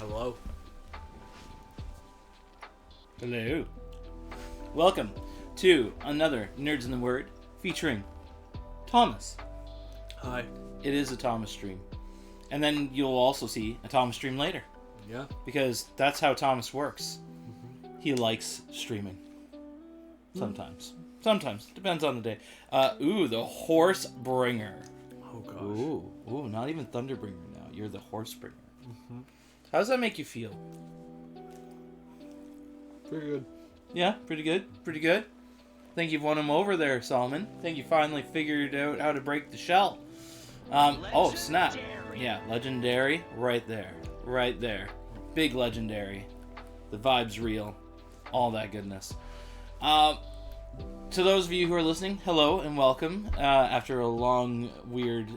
Hello. Hello. Welcome to another Nerds in the Word featuring Thomas. Hi. It is a Thomas stream. And then you'll also see a Thomas stream later. Yeah. Because that's how Thomas works. He likes streaming. Sometimes. Sometimes. Depends on the day. The Horse Bringer. Oh gosh. Ooh, not even Thunderbringer now. You're the Horse Bringer. Mm-hmm. How does that make you feel? Pretty good. Yeah, pretty good. Pretty good. Think you've won him over there, Solomon. Think you finally figured out how to break the shell. Oh, snap. Yeah, legendary. Right there. Right there. Big legendary. The vibe's real. All that goodness. To those of you who are listening, hello and welcome. After a long, weird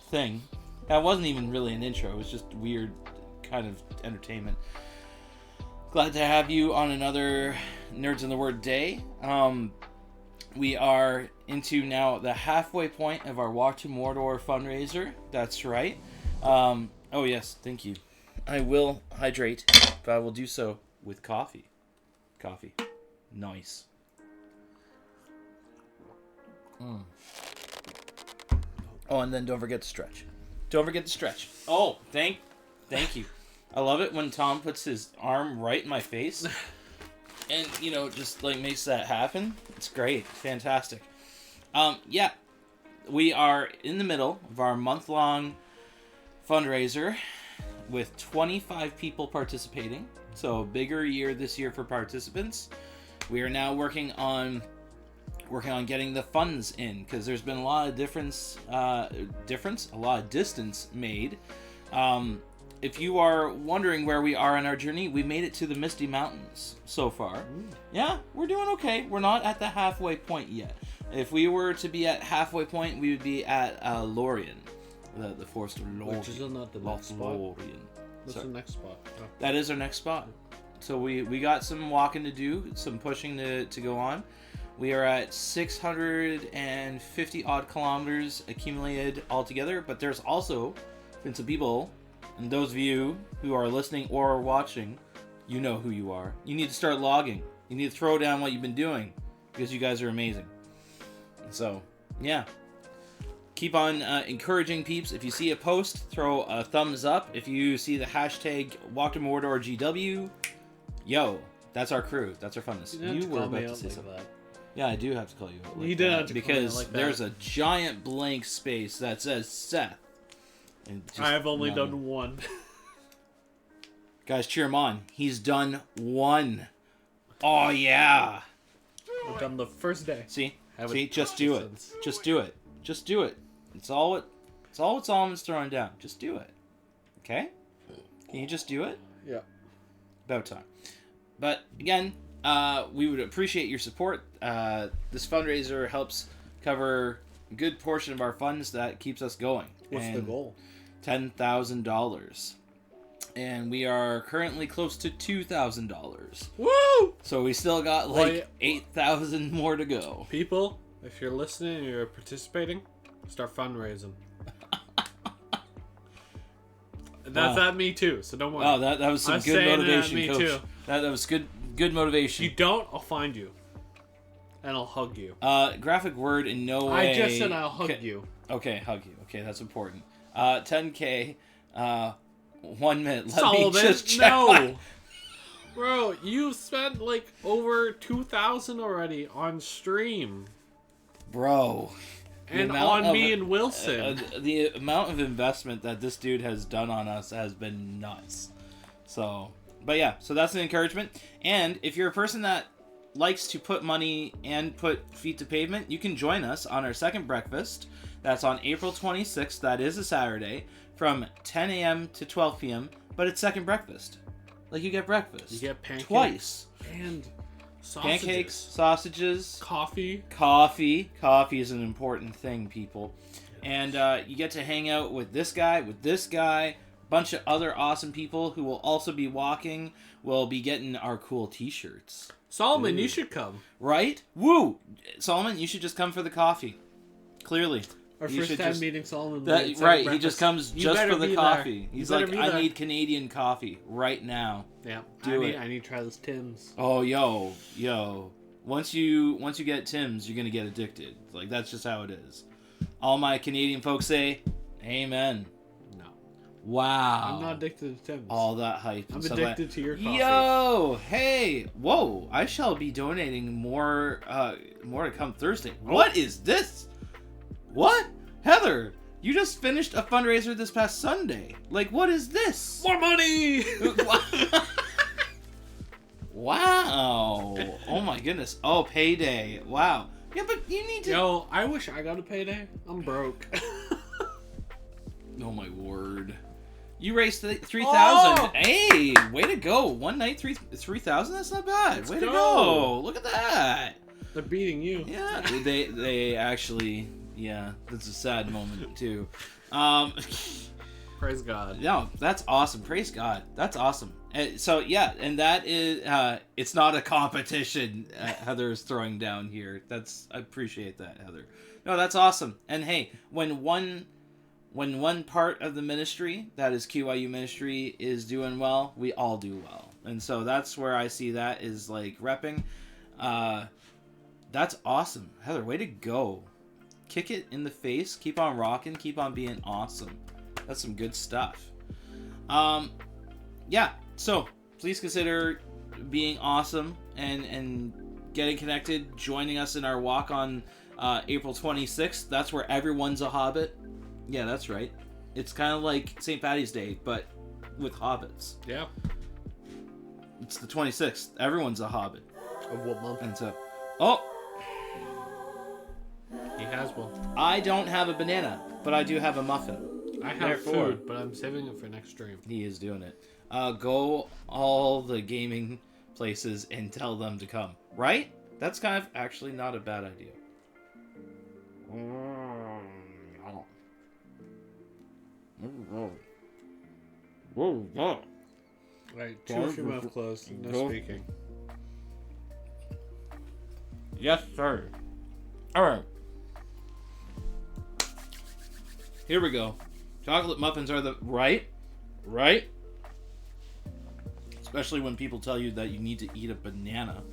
thing. That wasn't even really an intro. It was just weird kind of entertainment. Glad to have you on another Nerds in the Word day. We are into now the halfway point of our Walk to Mordor fundraiser. That's right. Oh yes, thank you. I will hydrate, but I will do so with coffee. Coffee. Nice. Oh, and then don't forget to stretch. Don't forget to stretch. Oh, thank you. I love it when Tom puts his arm right in my face and, just like makes that happen. It's great. Fantastic. Yeah, we are in the middle of our month-long fundraiser with 25 people participating. So a bigger year this year for participants. We are now working on getting the funds in because there's been a lot of a lot of distance made. If you are wondering where we are in our journey, we made it to the Misty Mountains so far. Ooh. Yeah, we're doing okay. We're not at the halfway point yet. If we were to be at halfway point, we would be at Lorien, the Forest of Lorien. Which is not the next spot. What's the next spot? Oh. That is our next spot. So we got some walking to do, some pushing to go on. We are at 650 odd kilometers accumulated altogether, but there's also been some people. And those of you who are listening or watching, you know who you are. You need to start logging. You need to throw down what you've been doing because you guys are amazing. So, yeah. Keep on encouraging peeps. If you see a post, throw a thumbs up. If you see the hashtag WalkToMordorGW, yo, that's our crew. That's our funness. You were about to say something. Like yeah, I do have to call you out. Like you did have to because like that. There's a giant blank space that says Seth. I have only done one. Guys, cheer him on. He's done one. Oh, yeah. I've done the first day. See? Just do it. Just do it. Just do it. It's all what Solomon's throwing down. Just do it. Okay? Can you just do it? Yeah. About time. But, again, we would appreciate your support. This fundraiser helps cover a good portion of our funds that keeps us going. What's the goal? $10,000. And we are currently close to $2,000. Woo! So we still got like 8,000 more to go. People, if you're listening and you're participating, start fundraising. That's at me too, so don't worry. Oh, that was some good motivation, me Coach. Too. That was good motivation. If you don't, I'll find you. And I'll hug you. Graphic word in no way. I just said I'll hug you. Okay, hug you. Okay, that's important. 10K, 1 minute. Let Solomon, me just check. No! Bro, you spent like over 2,000 already on stream. Bro. And on me and Wilson. The amount of investment that this dude has done on us has been nuts. So, but yeah, so that's an encouragement. And if you're a person that likes to put money and put feet to pavement, you can join us on our second breakfast. That's on April 26th. That is a Saturday from 10 a.m. to 12 p.m. But it's second breakfast. Like you get breakfast. You get pancakes. Twice. And sausages. Pancakes, sausages. Coffee. Coffee is an important thing, people. And you get to hang out with this guy, a bunch of other awesome people who will also be walking. We'll be getting our cool t-shirts. Solomon, you should come. Right? Woo! Solomon, you should just come for the coffee. Clearly. Our He first should time just- meeting Solomon. That, it's right, like he just breakfast. comes You just better for the be coffee. there. He's You better like, be I there." need Canadian coffee right now. Yeah, Do it. I need to try this Tim's. Oh, yo. Once you get Tim's, you're gonna get addicted. Like, that's just how it is. All my Canadian folks say, amen. No, Wow. I'm not addicted to Tim's. All that hype. I'm and stuff addicted to your coffee. Yo, hey, whoa! I shall be donating more to come Thursday. What is this? What, Heather? You just finished a fundraiser this past Sunday. Like, what is this? More money. Wow! Oh my goodness! Oh, payday! Wow! Yeah, but you need to. Yo, I wish I got a payday. I'm broke. Oh my word! You raised 3,000. Oh! Hey, way to go! One night, 3,000. That's not bad. Let's way to go. go! Look at that. They're beating you. Yeah, they actually. Yeah, that's a sad moment too. Praise God. No, that's awesome. Praise God. That's awesome. So yeah, and that is it's not a competition Heather is throwing down here. I appreciate that, Heather. No, that's awesome. And hey, when one part of the ministry, that is QYU ministry, is doing well, we all do well. And so that's where I see that is like repping. That's awesome. Heather, way to go. Kick it in the face. Keep on rocking. Keep on being awesome. That's some good stuff. Yeah. So please consider being awesome and getting connected. Joining us in our walk on April 26th. That's where everyone's a hobbit. Yeah, that's right. It's kind of like St. Paddy's Day, but with hobbits. Yeah. It's the 26th. Everyone's a hobbit. Of what month? And so, oh, He has one. I don't have a banana, but I do have a muffin. I have Therefore- food, but I'm saving it for next stream. He is doing it. Go all the gaming places and tell them to come. Right? That's kind of actually not a bad idea. Right, keep your mouth closed. No Go. speaking. Yes, sir. All right. Here we go. Chocolate muffins are the right. Especially when people tell you that you need to eat a banana.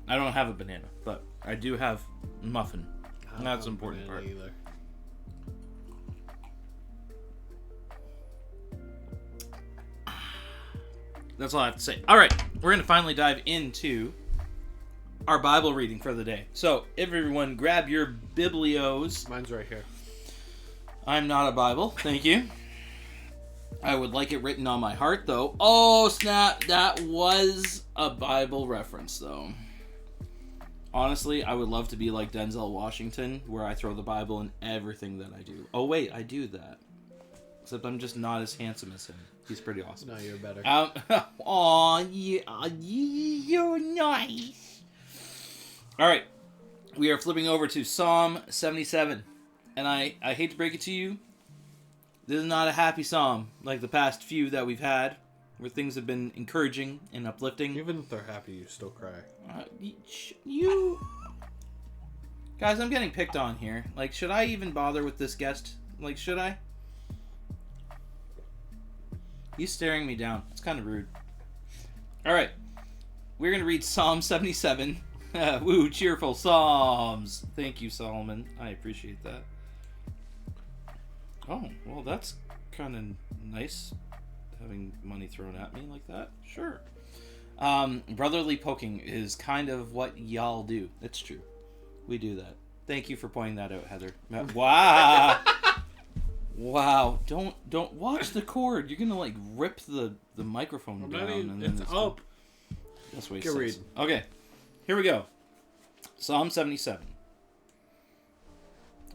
I don't have a banana, but I do have muffin. I don't That's have an important banana part. Either. That's all I have to say. All right, we're going to finally dive into our Bible reading for the day. So, everyone, grab your biblios. Mine's right here. I'm not a Bible, thank you. I would like it written on my heart, though. Oh, snap, that was a Bible reference, though. Honestly, I would love to be like Denzel Washington, where I throw the Bible in everything that I do. Oh, wait, I do that. Except I'm just not as handsome as him. He's pretty awesome. No, you're better. Aw, yeah, you're nice. All right, we are flipping over to Psalm 77, and I hate to break it to you, this is not a happy psalm like the past few that we've had, where things have been encouraging and uplifting. Even if they're happy, you still cry. You guys, I'm getting picked on here. Like, should I even bother with this guest? Like, should I? He's staring me down. It's kind of rude. All right. We're going to read Psalm 77. Woo, cheerful Psalms. Thank you, Solomon. I appreciate that. Oh, well, that's kind of nice, having money thrown at me like that. Sure. Brotherly poking is kind of what y'all do. It's true. We do that. Thank you for pointing that out, Heather. Wow. Wow, don't watch the cord. You're gonna like rip the microphone down. And then It's up. That's what he Get says. reading. Okay, here we go. Psalm 77.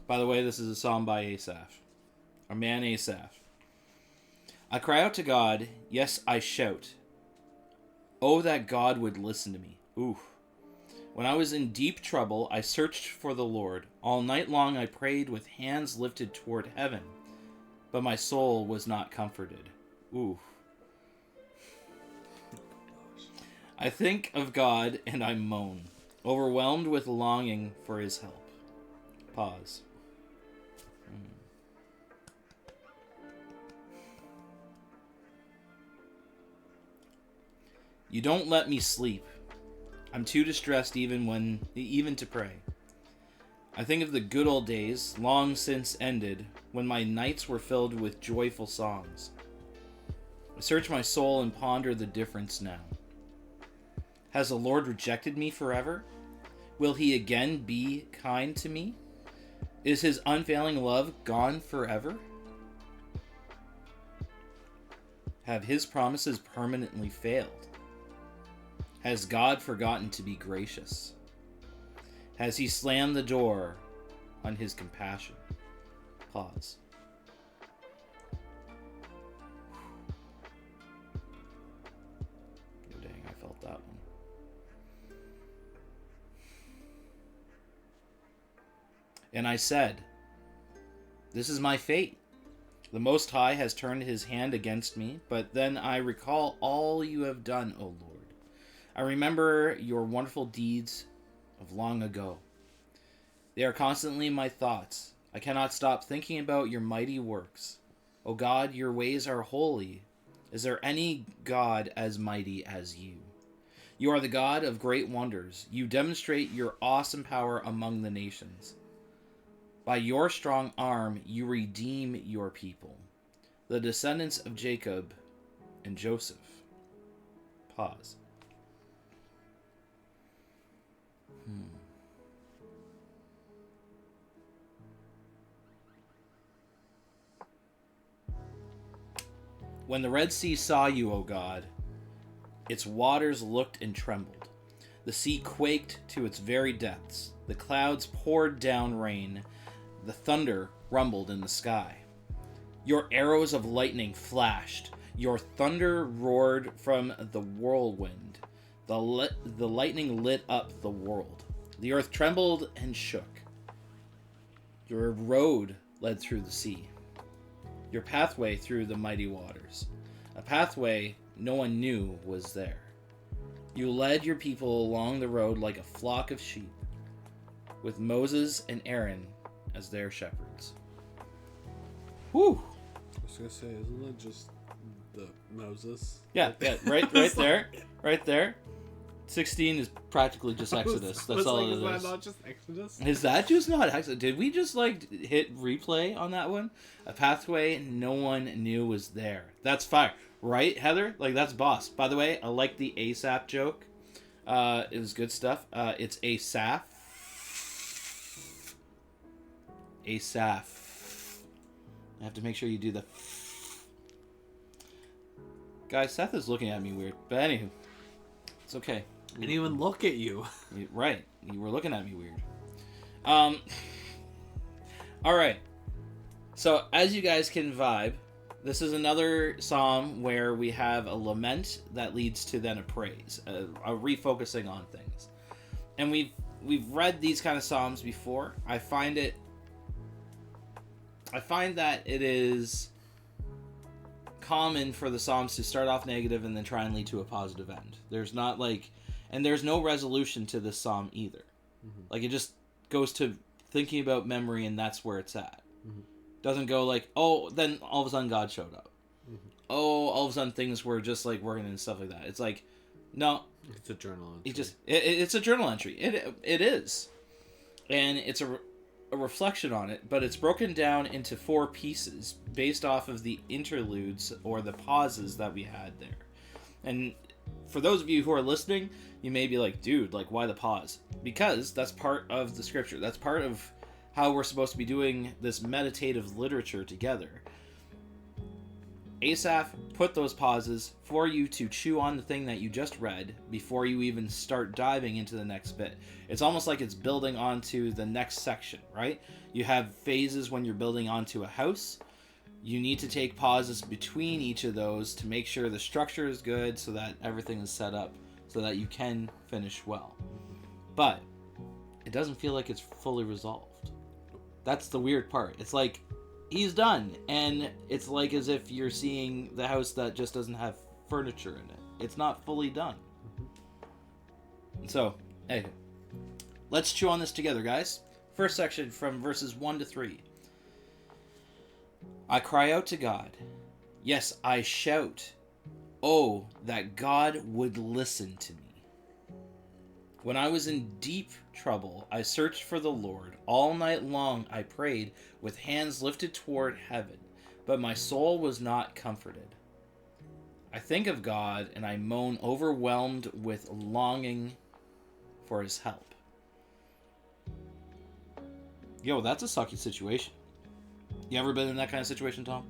By the way, this is a psalm by Asaph. Our man Asaph. I cry out to God, yes, I shout. Oh, that God would listen to me. Ooh. When I was in deep trouble, I searched for the Lord. All night long I prayed with hands lifted toward heaven. But my soul was not comforted. Ooh. I think of God and I moan, overwhelmed with longing for his help. Pause. You don't let me sleep. I'm too distressed even to pray. I think of the good old days, long since ended, when my nights were filled with joyful songs. I search my soul and ponder the difference now. Has the Lord rejected me forever? Will he again be kind to me? Is his unfailing love gone forever? Have his promises permanently failed? Has God forgotten to be gracious? Has he slammed the door on his compassion? Pause. Oh, dang, I felt that one. And I said, this is my fate. The Most High has turned his hand against me, but then I recall all you have done, O Lord. I remember your wonderful deeds of long ago. They are constantly in my thoughts. I cannot stop thinking about your mighty works. O God, your ways are holy. Is there any God as mighty as you? You are the God of great wonders. You demonstrate your awesome power among the nations. By your strong arm, you redeem your people, the descendants of Jacob and Joseph. Pause. When the Red Sea saw you, O God, its waters looked and trembled. The sea quaked to its very depths. The clouds poured down rain. The thunder rumbled in the sky. Your arrows of lightning flashed. Your thunder roared from the whirlwind. The lightning lit up the world. The earth trembled and shook. Your road led through the sea. Your pathway through the mighty waters. A pathway no one knew was there. You led your people along the road like a flock of sheep, with Moses and Aaron as their shepherds. Whew! I was gonna say, isn't it just the Moses? Yeah, right there. Right there. 16 is practically just Exodus. That's all it is. Is that not just Exodus? Is that just not Exodus? Did we just hit replay on that one? A pathway no one knew was there. That's fire. Right, Heather? That's boss. By the way, I like the ASAP joke. It was good stuff. It's ASAP. ASAP. I have to make sure you do the... Guys, Seth is looking at me weird. But anywho, it's okay. I didn't even look at you. Right. You were looking at me weird. Alright. So, as you guys can vibe, this is another psalm where we have a lament that leads to then a praise, a refocusing on things. And we've read these kind of psalms before. I find that it is common for the psalms to start off negative and then try and lead to a positive end. There's not and there's no resolution to this psalm either. Mm-hmm. It just goes to thinking about memory and that's where it's at. Mm-hmm. Doesn't go then all of a sudden God showed up. Mm-hmm. Oh, all of a sudden things were just working and stuff like that. It's no. It's a journal entry. It's a journal entry. It is. And it's a reflection on it, but it's broken down into 4 pieces based off of the interludes or the pauses that we had there. And for those of you who are listening, you may be like, dude, why the pause? Because that's part of the scripture. That's part of how we're supposed to be doing this meditative literature together. Asaph put those pauses for you to chew on the thing that you just read before you even start diving into the next bit. It's almost like it's building onto the next section, right? You have phases when you're building onto a house. You need to take pauses between each of those to make sure the structure is good so that everything is set up so that you can finish well. But it doesn't feel like it's fully resolved. That's the weird part. It's he's done, and it's as if you're seeing the house that just doesn't have furniture in it. It's not fully done. So, hey, let's chew on this together, guys. First section from verses 1 to 3. I cry out to God. Yes, I shout Oh, that God would listen to me. When I was in deep trouble, I searched for the Lord. All night long I prayed with hands lifted toward heaven, but my soul was not comforted. I think of God and I moan, overwhelmed with longing for his help. Yo, that's a sucky situation. You ever been in that kind of situation, Tom?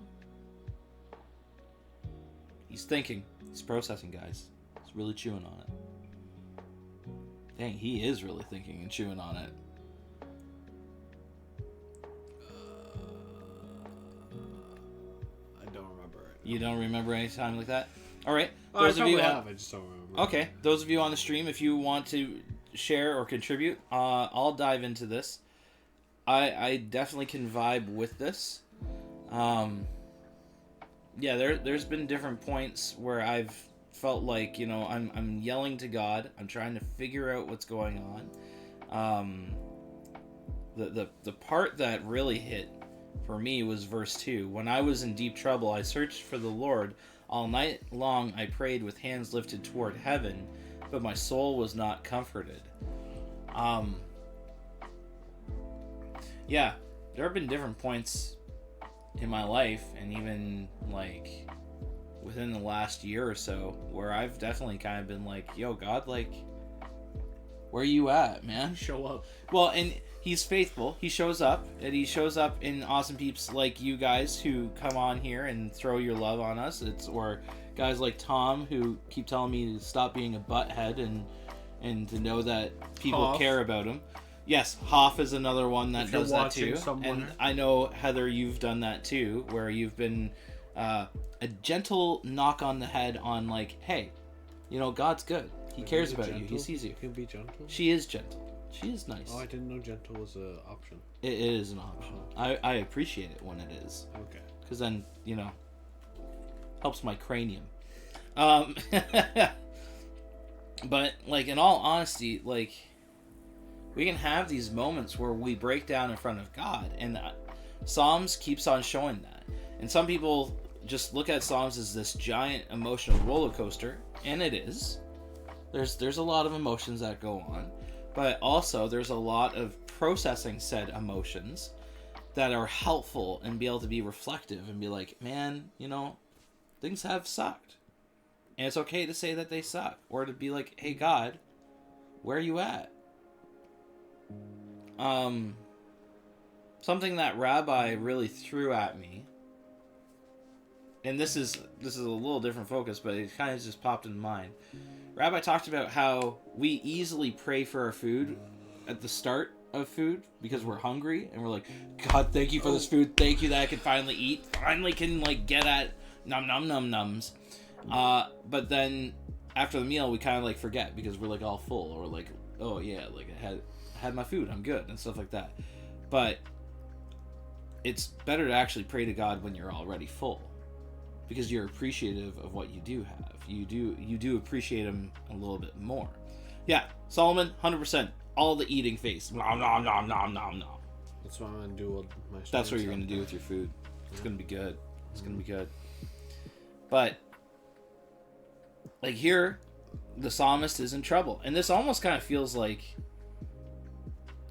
He's thinking. He's processing, guys. He's really chewing on it. Dang, he is really thinking and chewing on it. I don't remember it. You don't remember any time like that? All right. Oh, I probably have. I just don't remember. Okay. Those of you on the stream, if you want to share or contribute, I'll dive into this. I definitely can vibe with this. Yeah, there's been different points where I've felt like, you know, I'm yelling to God. I'm trying to figure out what's going on. The part that really hit for me was verse 2. When I was in deep trouble, I searched for the Lord. All night long I prayed with hands lifted toward heaven, but my soul was not comforted. Yeah, there have been different points in my life, and even like within the last year or so, where I've definitely kind of been like, yo, God, like, where you at, man? Show up. Well, and he's faithful. He shows up, and he shows up in awesome peeps like you guys who come on here and throw your love on us. Or guys like Tom who keep telling me to stop being a butthead and to know that people Hoff. care about him. Yes, Hoff is another one that If you're does that watching too. somewhere. And I know, Heather, you've done that too, where you've been a gentle knock on the head on like, hey, you know, God's good. He cares about you. He sees you. Can be gentle. She is gentle. She is nice. Oh, I didn't know gentle was an option. It is an option. I appreciate it when it is. Okay. Because then, you know, helps my cranium. But, like, in all honesty, like, we can have these moments where we break down in front of God. And Psalms keeps on showing that. And some people just look at Psalms as this giant emotional roller coaster. And it is. There's a lot of emotions that go on. But also, there's a lot of processing said emotions that are helpful and be able to be reflective and be like, man, you know, things have sucked. And it's okay to say that they suck. Or to be like, hey, God, where are you at? Something that Rabbi really threw at me, and this is a little different focus, but it kind of just popped in mind. Rabbi talked about how we easily pray for our food at the start of food because we're hungry and we're like, God, thank you for this food. Thank you that I can finally eat. Finally can like get at num nums. But then after the meal, we kind of like forget because we're like all full, or like, oh yeah, like I had my food, I'm good, and stuff like that. But it's better to actually pray to God when you're already full, because you're appreciative of what you do have. You do appreciate him a little bit more. Yeah, Solomon, 100%. All the eating face. Nom, nom, nom, nom, nom, nom. That's what I'm gonna do with my. That's what you're gonna do with your food. It's gonna be good. It's gonna be good. But like here, the psalmist is in trouble, and this almost kind of feels like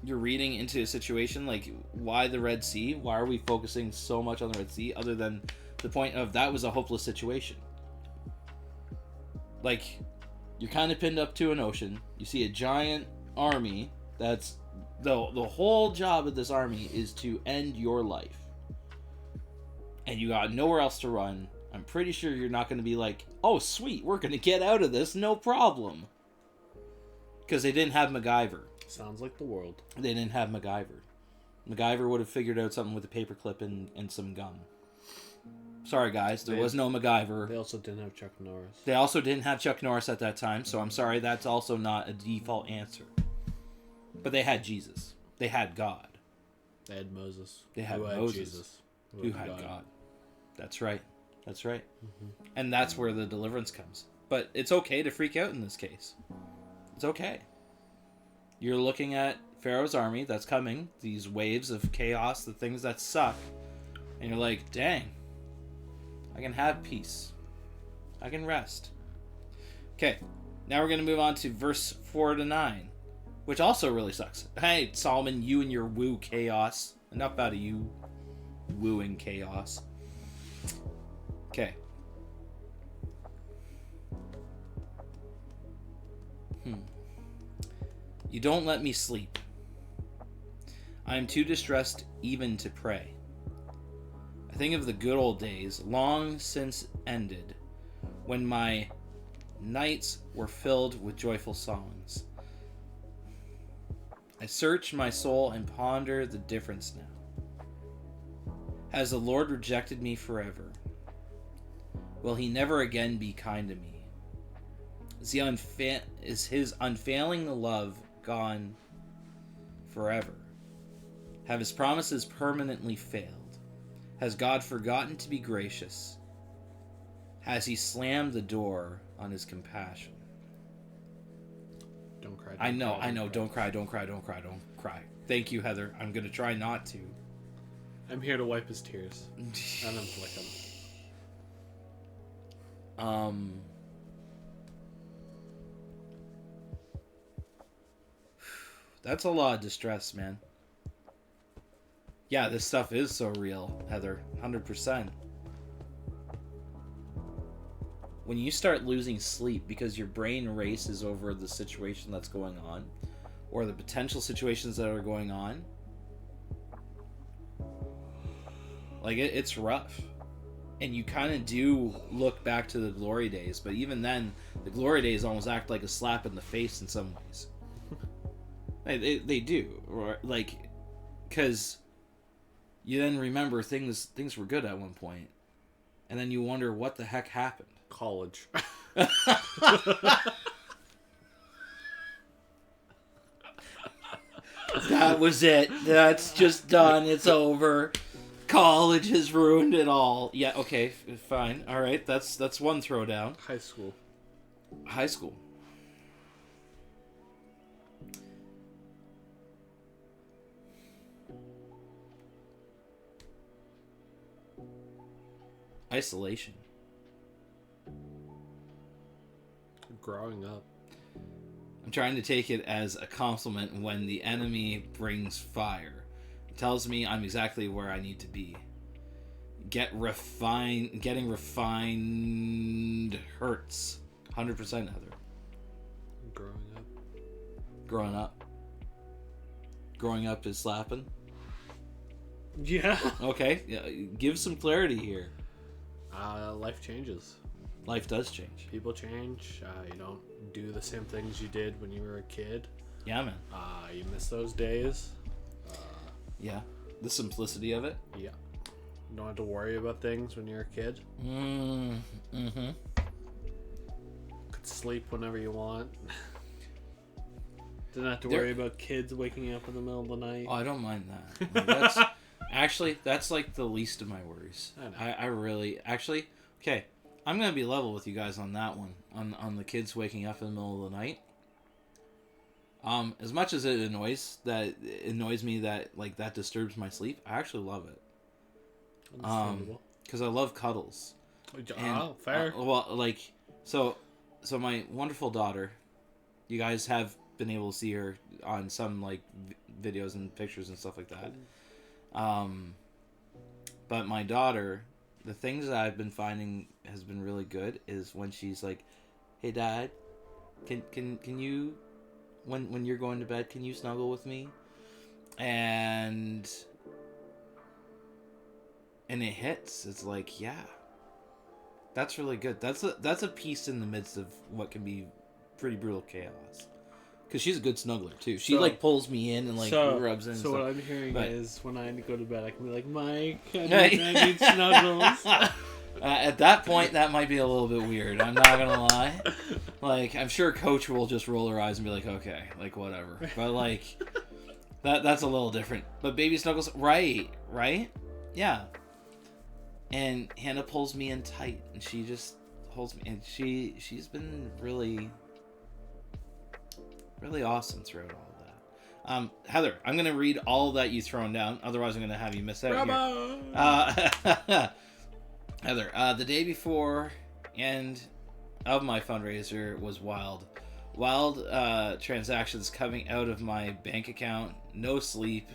you're reading into a situation like, why the Red Sea? Why are we focusing so much on the Red Sea, other than the point of that was a hopeless situation? Like, you're kind of pinned up to an ocean. You see a giant army that's the whole job of this army is to end your life, and you got nowhere else to run. I'm pretty sure you're not going to be like, oh sweet, we're going to get out of this, no problem, because they didn't have MacGyver. Sounds like the world. They didn't have MacGyver. MacGyver would have figured out something with a paperclip and some gum. Sorry, guys, there was no MacGyver. They also didn't have Chuck Norris. They also didn't have Chuck Norris at that time, so I'm sorry, that's also not a default answer. But they had Jesus. They had God. They had Moses. They had Moses. Jesus. Who had God. That's right. That's right. Mm-hmm. And that's where the deliverance comes. But it's okay to freak out in this case. It's okay. You're looking at Pharaoh's army that's coming, these waves of chaos, the things that suck, and you're like, dang, I can have peace. I can rest. Okay, now we're going to move on to verse 4 to 9, which also really sucks. Hey, Solomon, you and your woo chaos. Enough out of you wooing chaos. Okay. You don't let me sleep. I am too distressed even to pray. I think of the good old days, long since ended, when my nights were filled with joyful songs. I search my soul and ponder the difference now. Has the Lord rejected me forever? Will he never again be kind to me? Is his unfailing love gone forever? Have his promises permanently failed? Has God forgotten to be gracious? Has he slammed the door on his compassion? Don't cry. I know. Don't cry. Thank you, Heather. I'm going to try not to. I'm here to wipe his tears and then flick him. That's a lot of distress, man. Yeah, this stuff is so real, Heather. 100%. When you start losing sleep because your brain races over the situation that's going on, or the potential situations that are going on, like, it's rough. And you kind of do look back to the glory days, but even then, the glory days almost act like a slap in the face in some ways. They do, like, because you then remember things were good at one point, and then you wonder what the heck happened. College. That was it. That's just done. It's over. College has ruined it all. Yeah, okay, fine. All right, that's one throwdown. High school. High school. Isolation. Growing up. I'm trying to take it as a compliment when the enemy brings fire. It tells me I'm exactly where I need to be. Getting refined hurts. 100% Heather. Growing up. Growing up. Growing up is slapping. Yeah. Okay, yeah, give some clarity here. Life changes. Life does change. People change. You don't do the same things you did when you were a kid. Yeah, man. You miss those days. Yeah. The simplicity of it. Yeah. You don't have to worry about things when you're a kid. Mm-hmm. Could sleep whenever you want. Didn't have to worry about kids waking up in the middle of the night. Oh, I don't mind that. Like, that's like the least of my worries. I really... Actually, okay, I'm going to be level with you guys on that one. On the kids waking up in the middle of the night. As much as it annoys me that, like, that disturbs my sleep, I actually love it. Understandable. Because I love cuddles. Oh, fair. Well, like, so my wonderful daughter, you guys have been able to see her on some, like, videos and pictures and stuff like that. But my daughter, the things that I've been finding has been really good is when she's like, "Hey, Dad, can you, when you're going to bed, can you snuggle with me?" And it hits. It's like, yeah, that's really good. That's a piece in the midst of what can be pretty brutal chaos. Because she's a good snuggler, too. She, like, pulls me in and, like, rubs in and stuff. So what I'm hearing is when I go to bed, I can be like, Mike, I need snuggles. At that point, that might be a little bit weird. I'm not going to lie. Like, I'm sure Coach will just roll her eyes and be like, okay, like, whatever. But, like, that's a little different. But baby snuggles, right? Yeah. And Hannah pulls me in tight, and she just holds me. And she's been really... really awesome throughout all of that. Heather, I'm going to read all that you've thrown down. Otherwise, I'm going to have you miss out here. Heather, the day before end of my fundraiser was wild. Wild transactions coming out of my bank account, no sleep,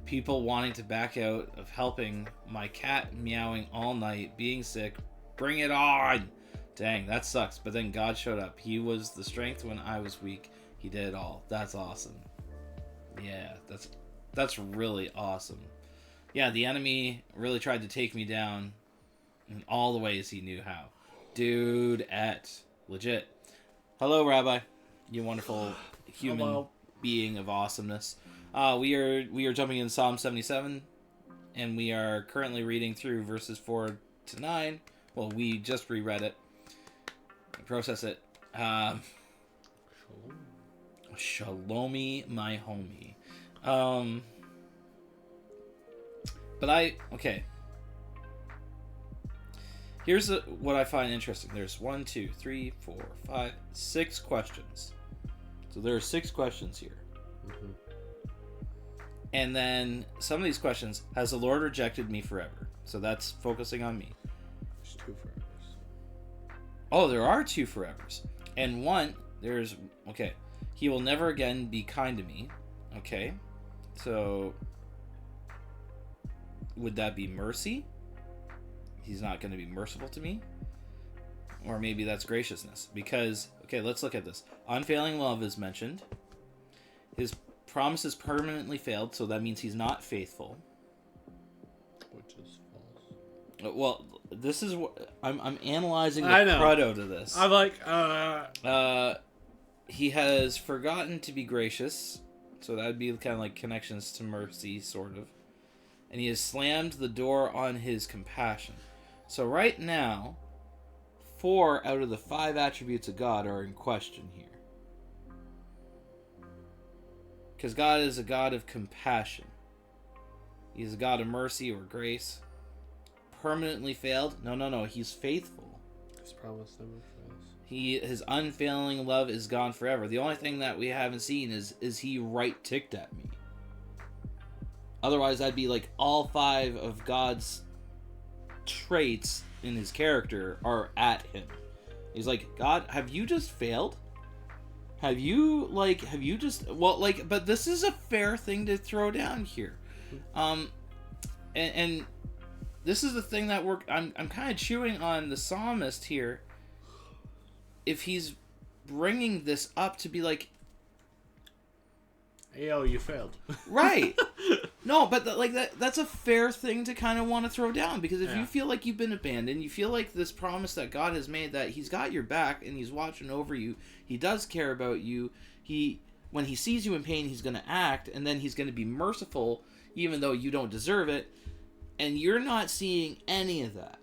people wanting to back out of helping, my cat meowing all night, being sick, bring it on! Dang, that sucks. But then God showed up. He was the strength when I was weak. He did it all. That's awesome. Yeah, that's really awesome. Yeah, the enemy really tried to take me down in all the ways he knew how. Dude, legit. Hello, Rabbi. You wonderful human being of awesomeness. We are jumping in Psalm 77, and we are currently reading through verses 4 to 9. Well, we just reread it. Process it. Shalomi, my homie. Okay. Here's what I find interesting. There's 1, 2, 3, 4, 5, 6 questions. So there are 6 questions here. Mm-hmm. And then some of these questions, has the Lord rejected me forever? So that's focusing on me. There's 2 forevers. Oh, there are 2 forevers. And one, okay. He will never again be kind to me. Okay. So would that be mercy? He's not going to be merciful to me? Or maybe that's graciousness. Because, okay, let's look at this. Unfailing love is mentioned. His promises permanently failed, so that means he's not faithful. Which is false. Well, this is what I'm analyzing the crud out of this. I'm like, he has forgotten to be gracious, so that would be kind of like connections to mercy, sort of. And he has slammed the door on his compassion. So right now, 4 out of the 5 attributes of God are in question here. Because God is a God of compassion. He's a God of mercy or grace. Permanently failed? No. He's faithful. His promise never fails. His unfailing love is gone forever. The only thing that we haven't seen is he right ticked at me. Otherwise, that'd be like all 5 of God's traits in his character are at him. He's like, God, have you just failed? But this is a fair thing to throw down here. And this is the thing that I'm kind of chewing on the psalmist here. If he's bringing this up to be like, hey, yo, you failed. Right. No, but that's a fair thing to kind of want to throw down, because if you feel like you've been abandoned, you feel like this promise that God has made that he's got your back and he's watching over you, he does care about you, when he sees you in pain, he's going to act, and then he's going to be merciful even though you don't deserve it, and you're not seeing any of that.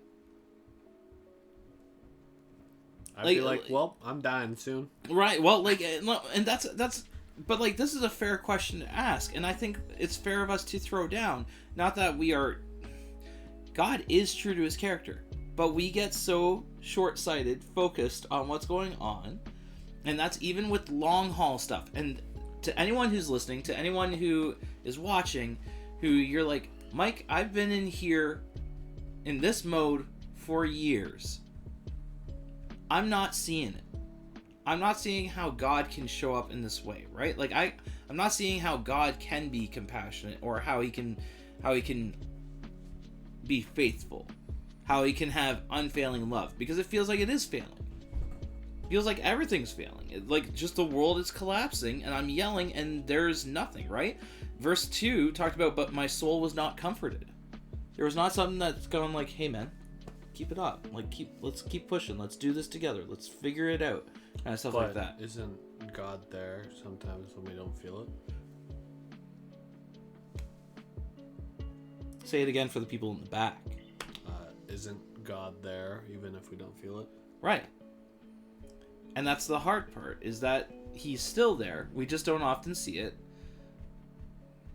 I'd be like, well, I'm dying soon. Right. Well, and that's but this is a fair question to ask, and I think it's fair of us to throw down. Not that God is true to his character, but we get so short-sighted, focused on what's going on, and that's even with long haul stuff. And to anyone who's listening, to anyone who is watching, who you're like, Mike, I've been in here in this mode for years. I'm not seeing it. I'm not seeing how God can show up in this way, right? I'm not seeing how God can be compassionate, or how he can be faithful, how he can have unfailing love, because it feels like it is failing. It feels like everything's failing. Just the world is collapsing, and I'm yelling, and there's nothing, right? Verse 2 talked about, but my soul was not comforted. There was not something that's going like, hey man, keep it up. Let's keep pushing. Let's do this together. Let's figure it out. Kind of stuff like that. Isn't God there sometimes when we don't feel it? Say it again for the people in the back. Isn't God there even if we don't feel it? Right. And that's the hard part, is that he's still there. We just don't often see it.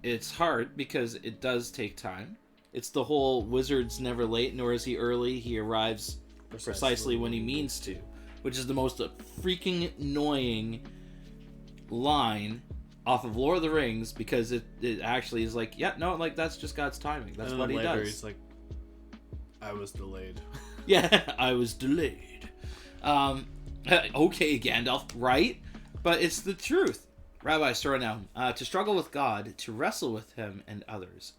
It's hard because it does take time. It's the whole wizard's never late, nor is he early. He arrives precisely when he means to, which is the most freaking annoying line off of Lord of the Rings, because it actually is that's just God's timing. That's what he does. He's like, I was delayed. Yeah, I was delayed. Okay, Gandalf, right? But it's the truth. Rabbi Soronow, to struggle with God, to wrestle with him and others.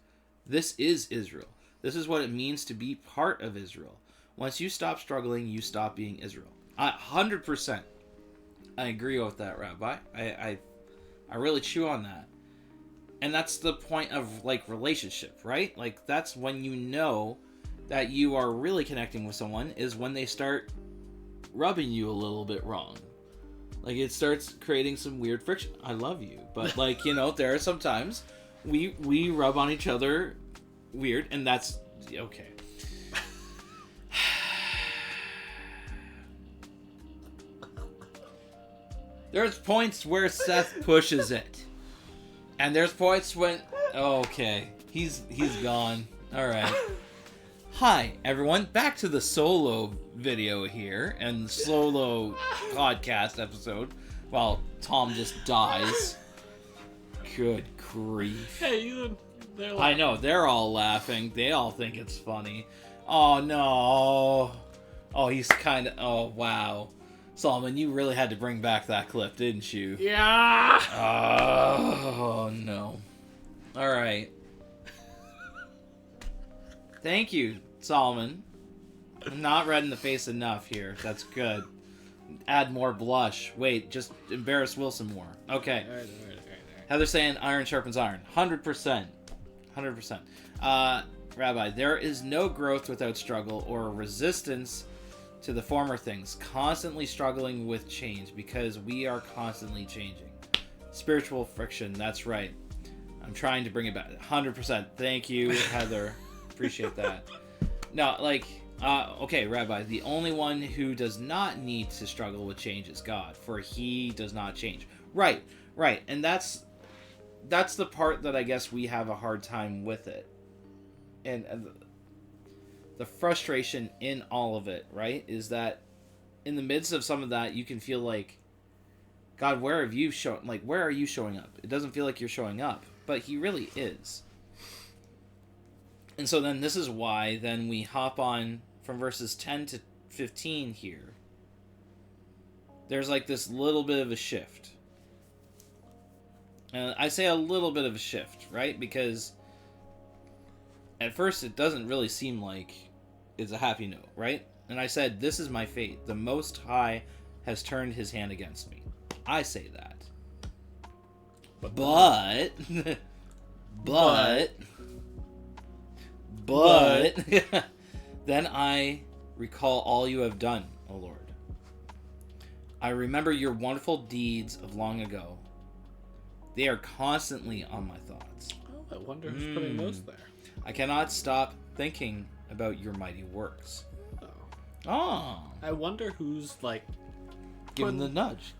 This is Israel. This is what it means to be part of Israel. Once you stop struggling, you stop being Israel. 100%. I agree with that, Rabbi. I really chew on that. And that's the point of, like, relationship, right? Like, that's when you know that you are really connecting with someone, is when they start rubbing you a little bit wrong. Like, it starts creating some weird friction. I love you, but, like, you know, there are some times we rub on each other weird, and that's okay. There's points where Seth pushes it, and there's points when okay, he's gone. All right. Hi everyone, back to the solo video here and solo podcast episode while Tom just dies. Good grief. Hey, Ethan. I know, they're all laughing. They all think it's funny. Oh no. Oh, he's kind of... Oh, wow. Solomon, you really had to bring back that clip, didn't you? Yeah. Oh, no. Alright. Thank you, Solomon. I'm not red in the face enough here. That's good. Add more blush. Wait, just embarrass Wilson more. Okay. All right. Heather's saying iron sharpens iron. 100%. 100%. Rabbi, there is no growth without struggle or resistance to the former things. Constantly struggling with change because we are constantly changing. Spiritual friction. That's right. I'm trying to bring it back. 100%. Thank you, Heather. Appreciate that. No, like, okay, Rabbi, the only one who does not need to struggle with change is God, for he does not change. Right. And that's the part that I guess we have a hard time with it. And the frustration in all of it, right, is that in the midst of some of that, you can feel like, God, where are you showing up? It doesn't feel like you're showing up, but he really is. And so then this is why then we hop on from verses 10 to 15 here. There's like this little bit of a shift. And I say a little bit of a shift, right? Because at first it doesn't really seem like it's a happy note, right? And I said, this is my fate. The Most High has turned his hand against me. I say that. But then I recall all you have done, O Lord. I remember your wonderful deeds of long ago. They are constantly on my thoughts. Oh, I wonder who's putting those there. I cannot stop thinking about your mighty works. Oh. I wonder who's like... Give him the nudge.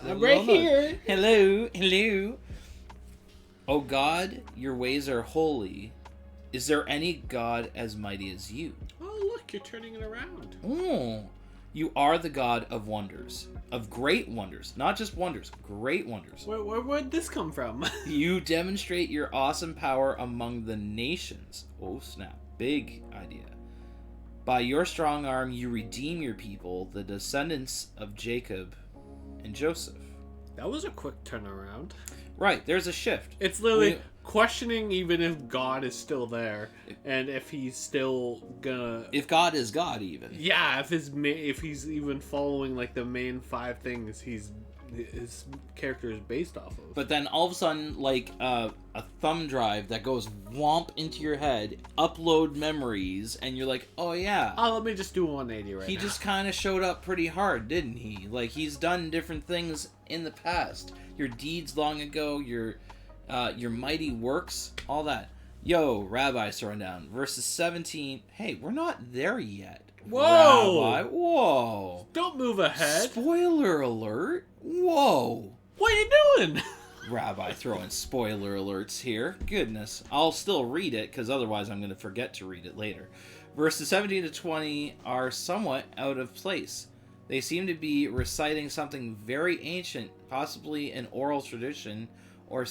I'm right here. Hello. Oh God, your ways are holy. Is there any God as mighty as you? Oh, look, you're turning it around. Oh, you are the God of wonders, of great wonders, not just wonders, great wonders. Where'd this come from? You demonstrate your awesome power among the nations. Oh snap, big idea. By your strong arm, you redeem your people, the descendants of Jacob and Joseph. That was a quick turnaround. Right, there's a shift. It's literally questioning even if God is still there, and if he's still gonna... If God is God, even. Yeah, if he's even following like the main 5 things his character is based off of. But then all of a sudden, like a thumb drive that goes womp into your head, upload memories, and you're like, oh yeah. Oh, let me just do 180 right now. He just kind of showed up pretty hard, didn't he? Like, he's done different things in the past. Your deeds long ago, your mighty works, all that. Yo, Rabbi Soronow, verses 17. Hey, we're not there yet. Whoa! Rabbi, whoa. Don't move ahead. Spoiler alert. Whoa. What are you doing? Rabbi throwing spoiler alerts here. Goodness. I'll still read it, because otherwise I'm going to forget to read it later. Verses 17 to 20 are somewhat out of place. They seem to be reciting something very ancient, possibly an oral tradition or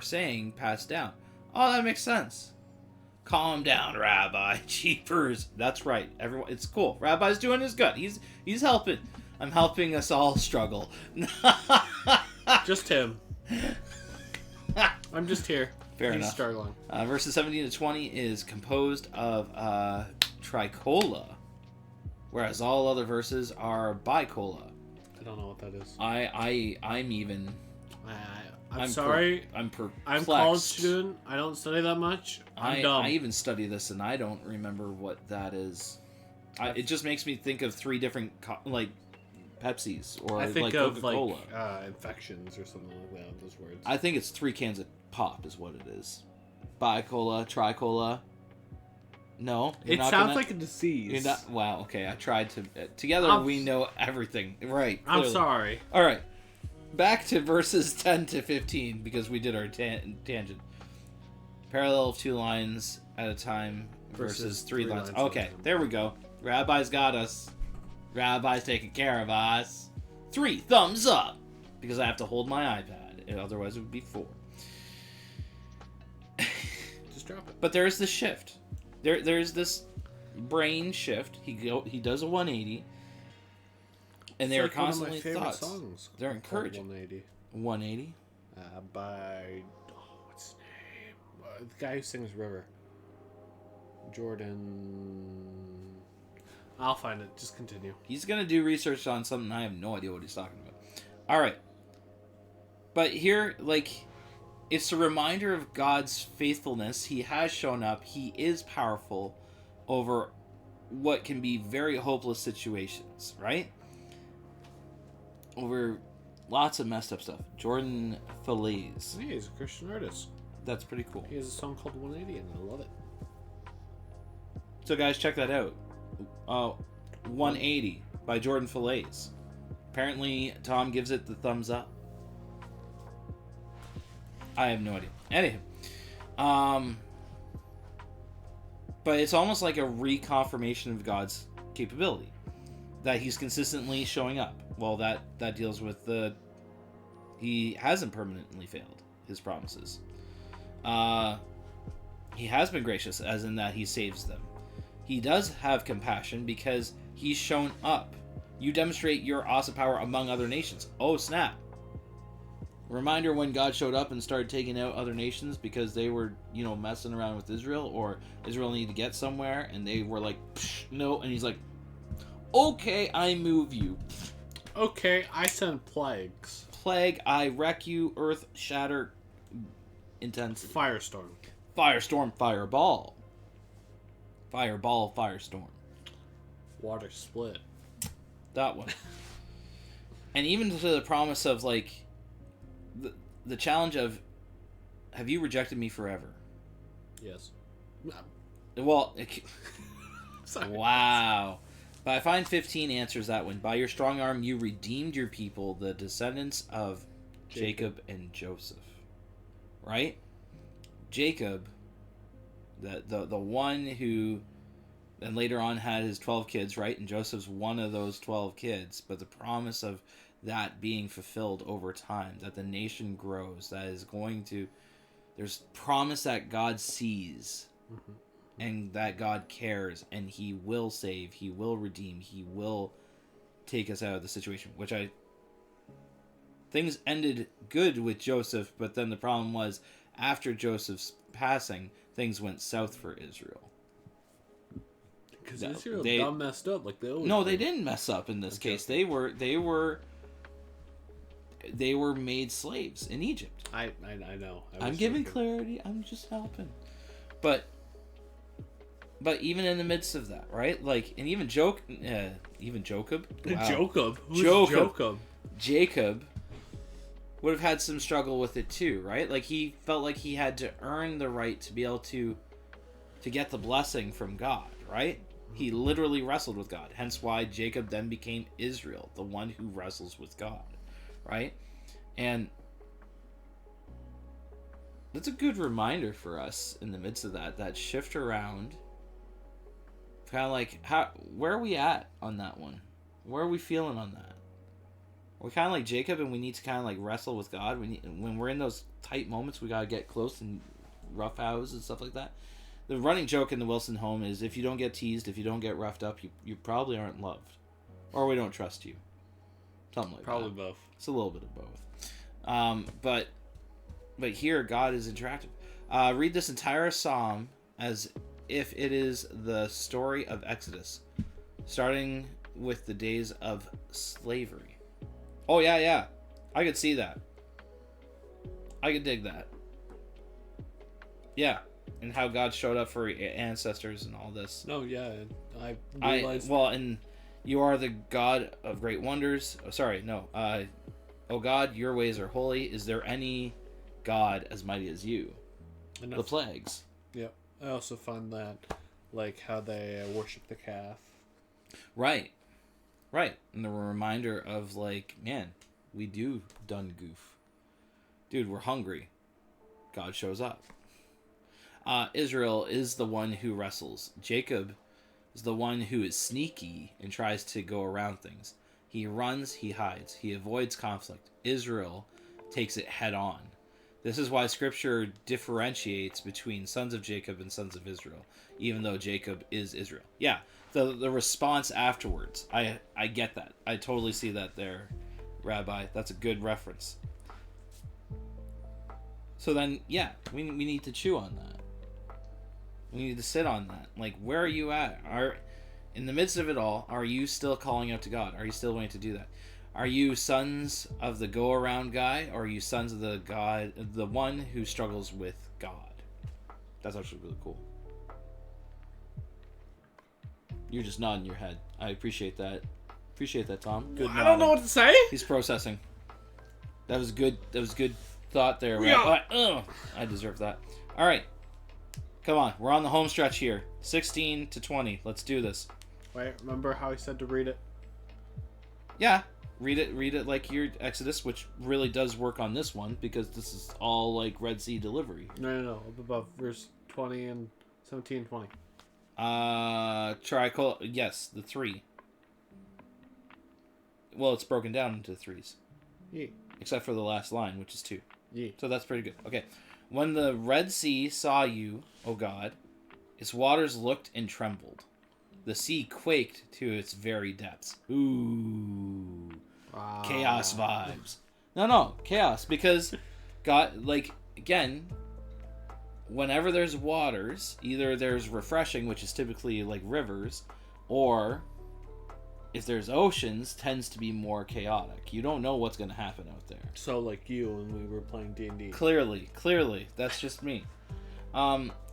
saying passed down. Oh, that makes sense. Calm down, Rabbi. Jeepers. That's right. Everyone, it's cool. Rabbi's doing his good. He's helping. I'm helping us all struggle. Just him. I'm just here. Fair He's enough. struggling. Verses 17 to 20 is composed of tricola, whereas all other verses are bicola. I don't know what that is. I'm even. I'm sorry. I'm perplexed. I'm a college student. I don't study that much. I'm dumb. I even study this and I don't remember what that is. It just makes me think of three different like Pepsis or I think like of Coca-Cola. like infections or something like that. Those words. I think it's 3 cans of pop is what it is. Bicola, tricola. No, it sounds like a disease. You're not. Wow. Okay, I tried to. Together we know everything. Right. Clearly. I'm sorry. All right. Back to verses 10 to 15 because we did our tangent. Parallel of 2 lines at a time versus 3 lines. Okay, there we go. Rabbi's got us. Rabbi's taking care of us. 3 thumbs up because I have to hold my iPad. Otherwise, it would be 4. Just drop it. But there's the shift. There's this brain shift. He does a 180. And they are constantly thoughts. Songs. They're encouraging. 180. 180? By what's his name? The guy who sings River. Jordan. I'll find it. Just continue. He's gonna do research on something I have no idea what he's talking about. All right. But here, like, it's a reminder of God's faithfulness. He has shown up. He is powerful over what can be very hopeless situations, right? Over lots of messed up stuff. Jordan Falaise. Yeah, he's a Christian artist. That's pretty cool. He has a song called 180 and I love it. So guys, check that out. 180 by Jordan Falaise. Apparently, Tom gives it the thumbs up. I have no idea. Anywho. But it's almost like a reconfirmation of God's capability. That he's consistently showing up. Well, that deals with he hasn't permanently failed his promises. He has been gracious, as in that he saves them. He does have compassion because he's shown up. You demonstrate your awesome power among other nations. Oh, snap. Reminder when God showed up and started taking out other nations because they were, messing around with Israel, or Israel needed to get somewhere, and they were like, no, and he's like, okay, I move you. Okay, I send plagues. Plague, I wreck you, earth, shatter, intensity. Firestorm. Firestorm, fireball. Fireball, firestorm. Water split. That one. And even to the promise of, like, the challenge of, have you rejected me forever? Yes. Well, Sorry. Wow. But I find 15 answers that one. By your strong arm, you redeemed your people, the descendants of Jacob and Joseph. Right? Jacob, the one who then later on had his 12 kids, right? And Joseph's one of those 12 kids. But the promise of that being fulfilled over time, that the nation grows, that is going to... There's promise that God sees... Mm-hmm. And that God cares, and he will save, he will redeem, he will take us out of the situation. Things ended good with Joseph, but then the problem was, after Joseph's passing, things went south for Israel. Because Israel got messed up like they always No, do. they didn't mess up in this case. They were made slaves in Egypt. I know. I'm giving clarity. I'm just helping. But even in the midst of that, right? Like, and even Jacob. Wow. Jacob. Who's Jacob? Jacob would have had some struggle with it too, right? Like, he felt like he had to earn the right to be able to get the blessing from God, right? He literally wrestled with God. Hence why Jacob then became Israel, the one who wrestles with God, right? And that's a good reminder for us in the midst of that shift around. Kind of like, where are we at on that one? Where are we feeling on that? We're kind of like Jacob, and we need to kind of like wrestle with God. When we're in those tight moments, we gotta get close and rough house and stuff like that. The running joke in the Wilson home is if you don't get teased, if you don't get roughed up, you probably aren't loved. Or we don't trust you. Something like Probably that. both. It's a little bit of both. But here, God is interactive. Read this entire psalm as if it is the story of Exodus, starting with the days of slavery. Oh, yeah. I could see that. I could dig that. Yeah. And how God showed up for ancestors and all this. No, yeah. I realized... and you are the God of great wonders. Oh, sorry, no. Oh God, your ways are holy. Is there any God as mighty as you? The plagues. Yep. I also find that, like, how they worship the calf. Right. And the reminder of, like, man, we do done goof. Dude, we're hungry. God shows up. Israel is the one who wrestles. Jacob is the one who is sneaky and tries to go around things. He runs, he hides, he avoids conflict. Israel takes it head on. This is why Scripture differentiates between sons of Jacob and sons of Israel, even though Jacob is Israel. Yeah, the response afterwards. I get that. I totally see that there, Rabbi. That's a good reference. So then, yeah, we need to chew on that. We need to sit on that. Like, where are you at? In the midst of it all, are you still calling out to God? Are you still willing to do that? Are you sons of the go-around guy, or are you sons of the one who struggles with God? That's actually really cool. You're just nodding your head. I appreciate that. Appreciate that, Tom. Good. I don't know what to say. He's processing. That was good. That was good thought there. Right? Yeah. I deserve that. All right. Come on. We're on the home stretch here. 16 to 20. Let's do this. Wait, remember how I said to read it? Yeah. Read it like your Exodus, which really does work on this one because this is all like Red Sea delivery. No. Up above verse 20 and 17 and 20. Yes, the 3. Well, it's broken down into 3s. Yeah. Except for the last line, which is 2. Yeah. So that's pretty good. Okay. When the Red Sea saw you, O God, its waters looked and trembled. The sea quaked to its very depths. Ooh. Wow. Chaos vibes. No, chaos. Because God, like, again, whenever there's waters, either there's refreshing, which is typically like rivers, or if there's oceans, tends to be more chaotic. You don't know what's going to happen out there. So like you when we were playing D&D. Clearly. That's just me.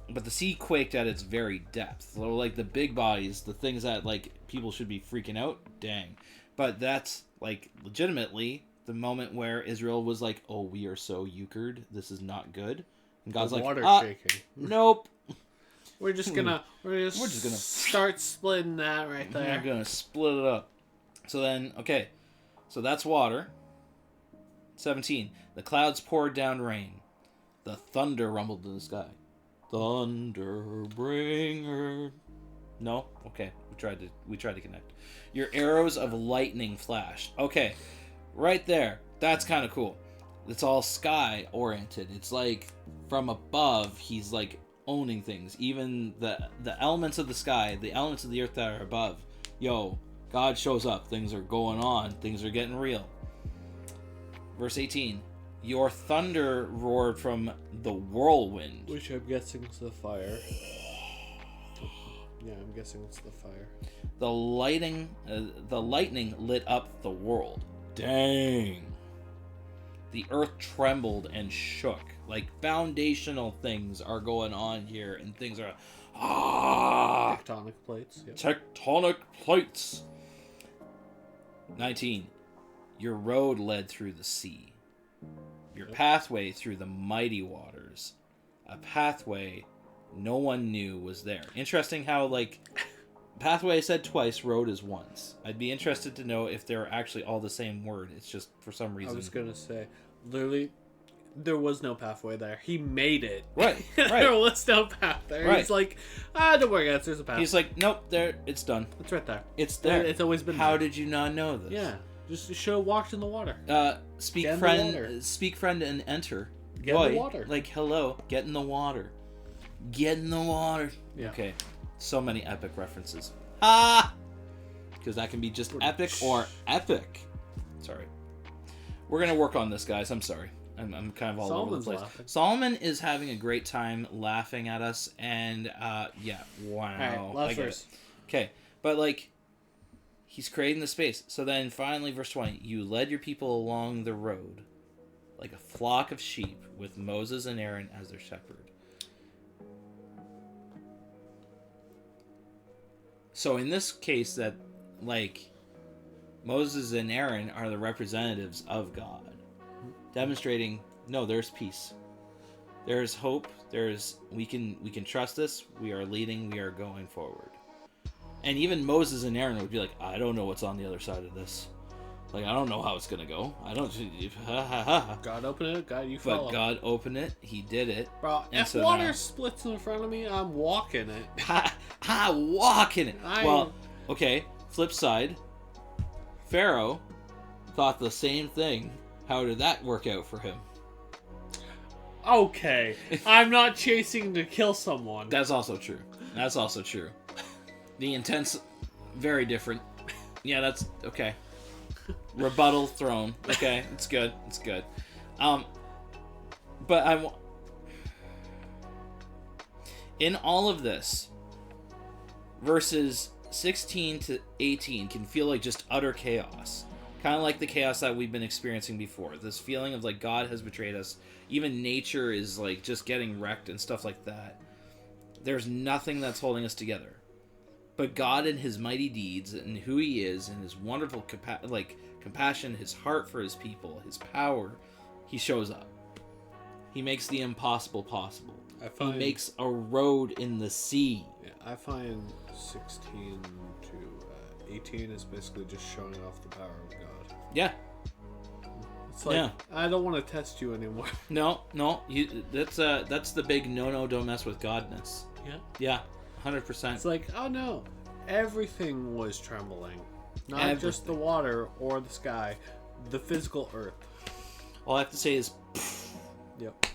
But the sea quaked at its very depth. So like the big bodies, the things that like people should be freaking out, dang. But that's like legitimately the moment where Israel was like, "Oh, we are so euchred. This is not good." And God's like, water shaking. Nope. We're just gonna start splitting that right there. We're gonna split it up. So then, okay, so that's water. 17. The clouds poured down rain. The thunder rumbled in the sky. Thunder bringer. No? Okay. We tried to connect. Your arrows of lightning flashed. Okay. Right there. That's kind of cool. It's all sky oriented. It's like from above he's like owning things. Even the elements of the sky, the elements of the earth that are above. Yo, God shows up. Things are going on. Things are getting real. Verse 18. Your thunder roared from the whirlwind. Which I'm guessing is the fire. Yeah, I'm guessing it's the fire. The lightning lit up the world. Dang. The earth trembled and shook. Like foundational things are going on here, and things are Tectonic plates. Yep. Tectonic plates. 19. Your road led through the sea. Your pathway through the mighty waters. A pathway no one knew was there. Interesting how, like, pathway said twice, road is once. I'd be interested to know if they're actually all the same word. It's just, for some reason... I was going to say, literally, there was no pathway there. He made it. Right. There was no path there. Right. He's like, don't worry, guys, there's a path. He's like, nope, there, it's done. It's right there. It's there. It's always been How there. did you not know this? Yeah. Just should have walked in the water. Speak Get in the water. friend and enter. Get in the water. Like, hello, get in the water. Get in the water. Yeah. Okay. So many epic references. Ah! Because that can be just epic or epic. Sorry. We're going to work on this, guys. I'm sorry. I'm kind of all Solomon's over the place. laughing. Solomon is having a great time laughing at us. And, yeah. Wow. Alright, last I get verse. it. Okay. But, like, he's creating the space. So then finally, verse 20. You led your people along the road like a flock of sheep with Moses and Aaron as their shepherd. So in this case, that, like, Moses and Aaron are the representatives of God, demonstrating, no, there's peace, there's hope, we can trust this, we are leading, we are going forward. And even Moses and Aaron would be like, I don't know what's on the other side of this. Like, I don't know how it's gonna go. I don't. God opened it. God, you follow. But God opened it. He did it. Bro, And if so water now- splits in front of me, I'm walking it. Walk in it. I- Well, okay. Flip side. Pharaoh thought the same thing. How did that work out for him? Okay, I'm not chasing to kill someone. That's also true. That's also true. The intent's very different. Yeah, that's okay. Rebuttal thrown. Okay, it's good. It's good. But in all of this, verses 16 to 18 can feel like just utter chaos. Kind of like the chaos that we've been experiencing before. This feeling of like God has betrayed us. Even nature is like just getting wrecked and stuff like that. There's nothing that's holding us together. But God and his mighty deeds and who he is and his wonderful compassion, his heart for his people, his power, he shows up. He makes the impossible possible. He makes a road in the sea. Yeah, I find 16 to 18 is basically just showing off the power of God. Yeah. It's like, Yeah. I don't want to test you anymore. No. That's the big no, don't mess with Godness. Yeah. Yeah, 100%. It's like, oh no, everything was trembling. Not just the Everything. water or the sky, the physical earth. All I have to say is, Yep.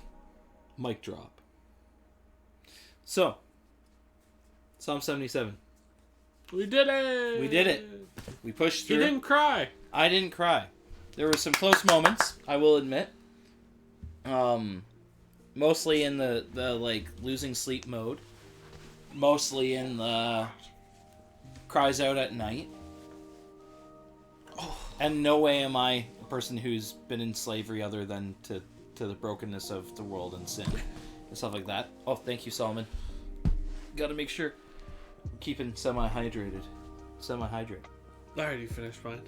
mic drop. So, Psalm 77. We did it! We did it. We pushed He through. didn't cry. I didn't cry. There were some close moments, I will admit. Mostly in the like losing sleep mode. Mostly in the cries out at night. And no way am I a person who's been in slavery other than to the brokenness of the world and sin and stuff like that. Oh, thank you, Solomon. Gotta make sure I'm keeping semi-hydrated. I already finished mine.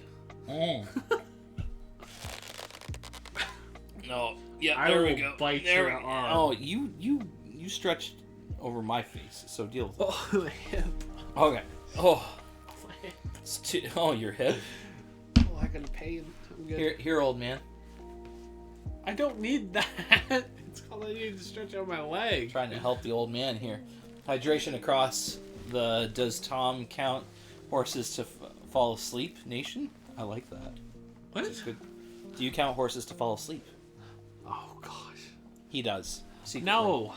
No, yeah, I there we will go. bite There your we- arm. Oh, you stretched over my face, so deal with it. Oh, my hip. Okay. Oh, My hip. it's too. Oh, your hip. Oh, I got pain. I'm good. Here, old man. I don't need that. It's called I need to stretch out my leg. Trying to help the old man here. Hydration across the Does Tom count horses to fall asleep nation? I like that. What? It's good. Do you count horses to fall asleep? Oh, gosh. He does. Secretly. No.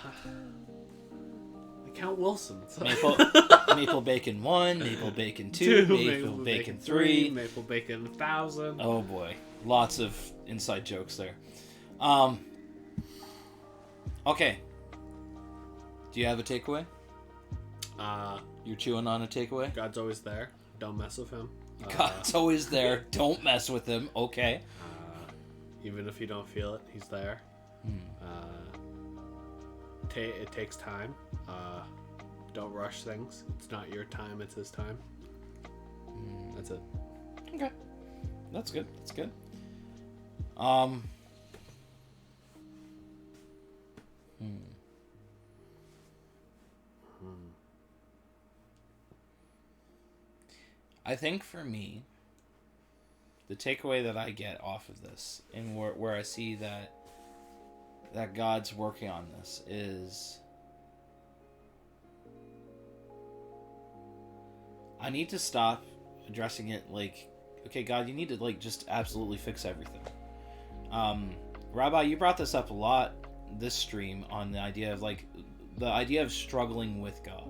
I count Wilson's. Maple Bacon 1, Maple Bacon 2, Maple Bacon 3. Maple Bacon 1000. Oh boy. Lots of inside jokes there. Okay. Do you have a takeaway? You're chewing on a takeaway? God's always there. Don't mess with him. God's always there. Don't mess with him. Okay. Even if you don't feel it, he's there. It takes time. Don't rush things. It's not your time, it's his time. That's it. Okay. That's good. That's good. I think for me, the takeaway that I get off of this, and where I see that God's working on this, is I need to stop addressing it like, okay, God, you need to like just absolutely fix everything. Rabbi, you brought this up a lot this stream on the idea of like the idea of struggling with God.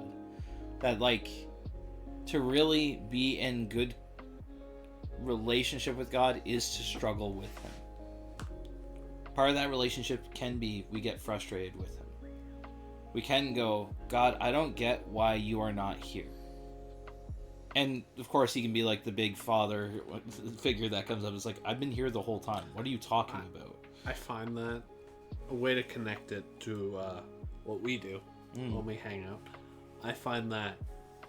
That, like, to really be in good relationship with God is to struggle with him. Part of that relationship can be we get frustrated with him. We can go, God, I don't get why you are not here. And of course he can be like the big father figure that comes up. It's like, I've been here the whole time. What are you talking about? I find that a way to connect it to what we do when we hang out. I find that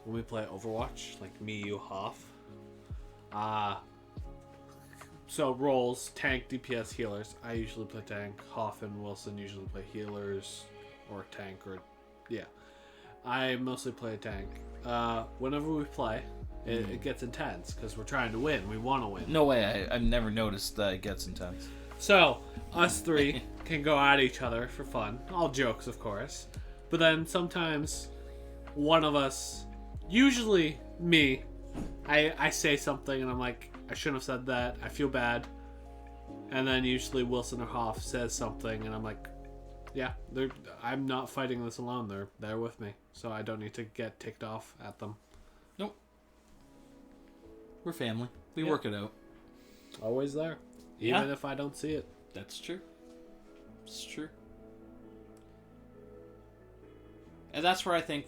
when we play Overwatch, like me, you, Hoff, so roles, tank, DPS, healers. I usually play tank. Hoff and Wilson usually play healers or tank, or yeah. I mostly play tank. Whenever we play, it gets intense because we're trying to win. We want to win. No way. I've never noticed that it gets intense. So us three can go at each other for fun. All jokes, of course. But then sometimes one of us, usually me, I say something and I'm like, I shouldn't have said that. I feel bad. And then usually Wilson or Hoff says something and I'm like, yeah, I'm not fighting this alone. They're there with me. So I don't need to get ticked off at them. Nope. We're family. We work it out. Always there. Even if I don't see it. That's true. It's true. And that's where I think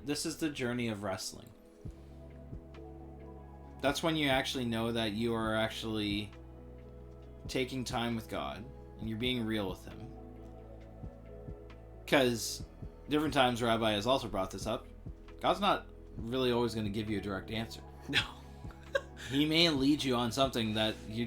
this is the journey of wrestling. That's when you actually know that you are actually taking time with God and you're being real with him. Because different times Rabbi has also brought this up. God's not really always going to give you a direct answer. No. He may lead you on something that you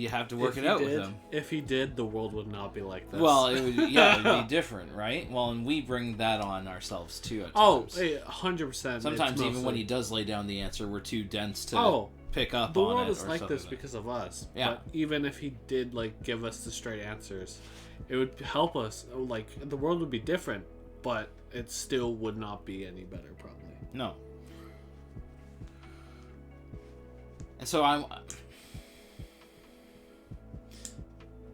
have to work it out with him. If he did, the world would not be like this. Well, it would be different, right? Well, and we bring that on ourselves too at times. 100%. Sometimes even when he does lay down the answer, we're too dense to pick up on it. The world is like this because of us. Yeah. But even if he did give us the straight answers, it would help us. The world would be different, but it still would not be any better, probably. No. And so I'm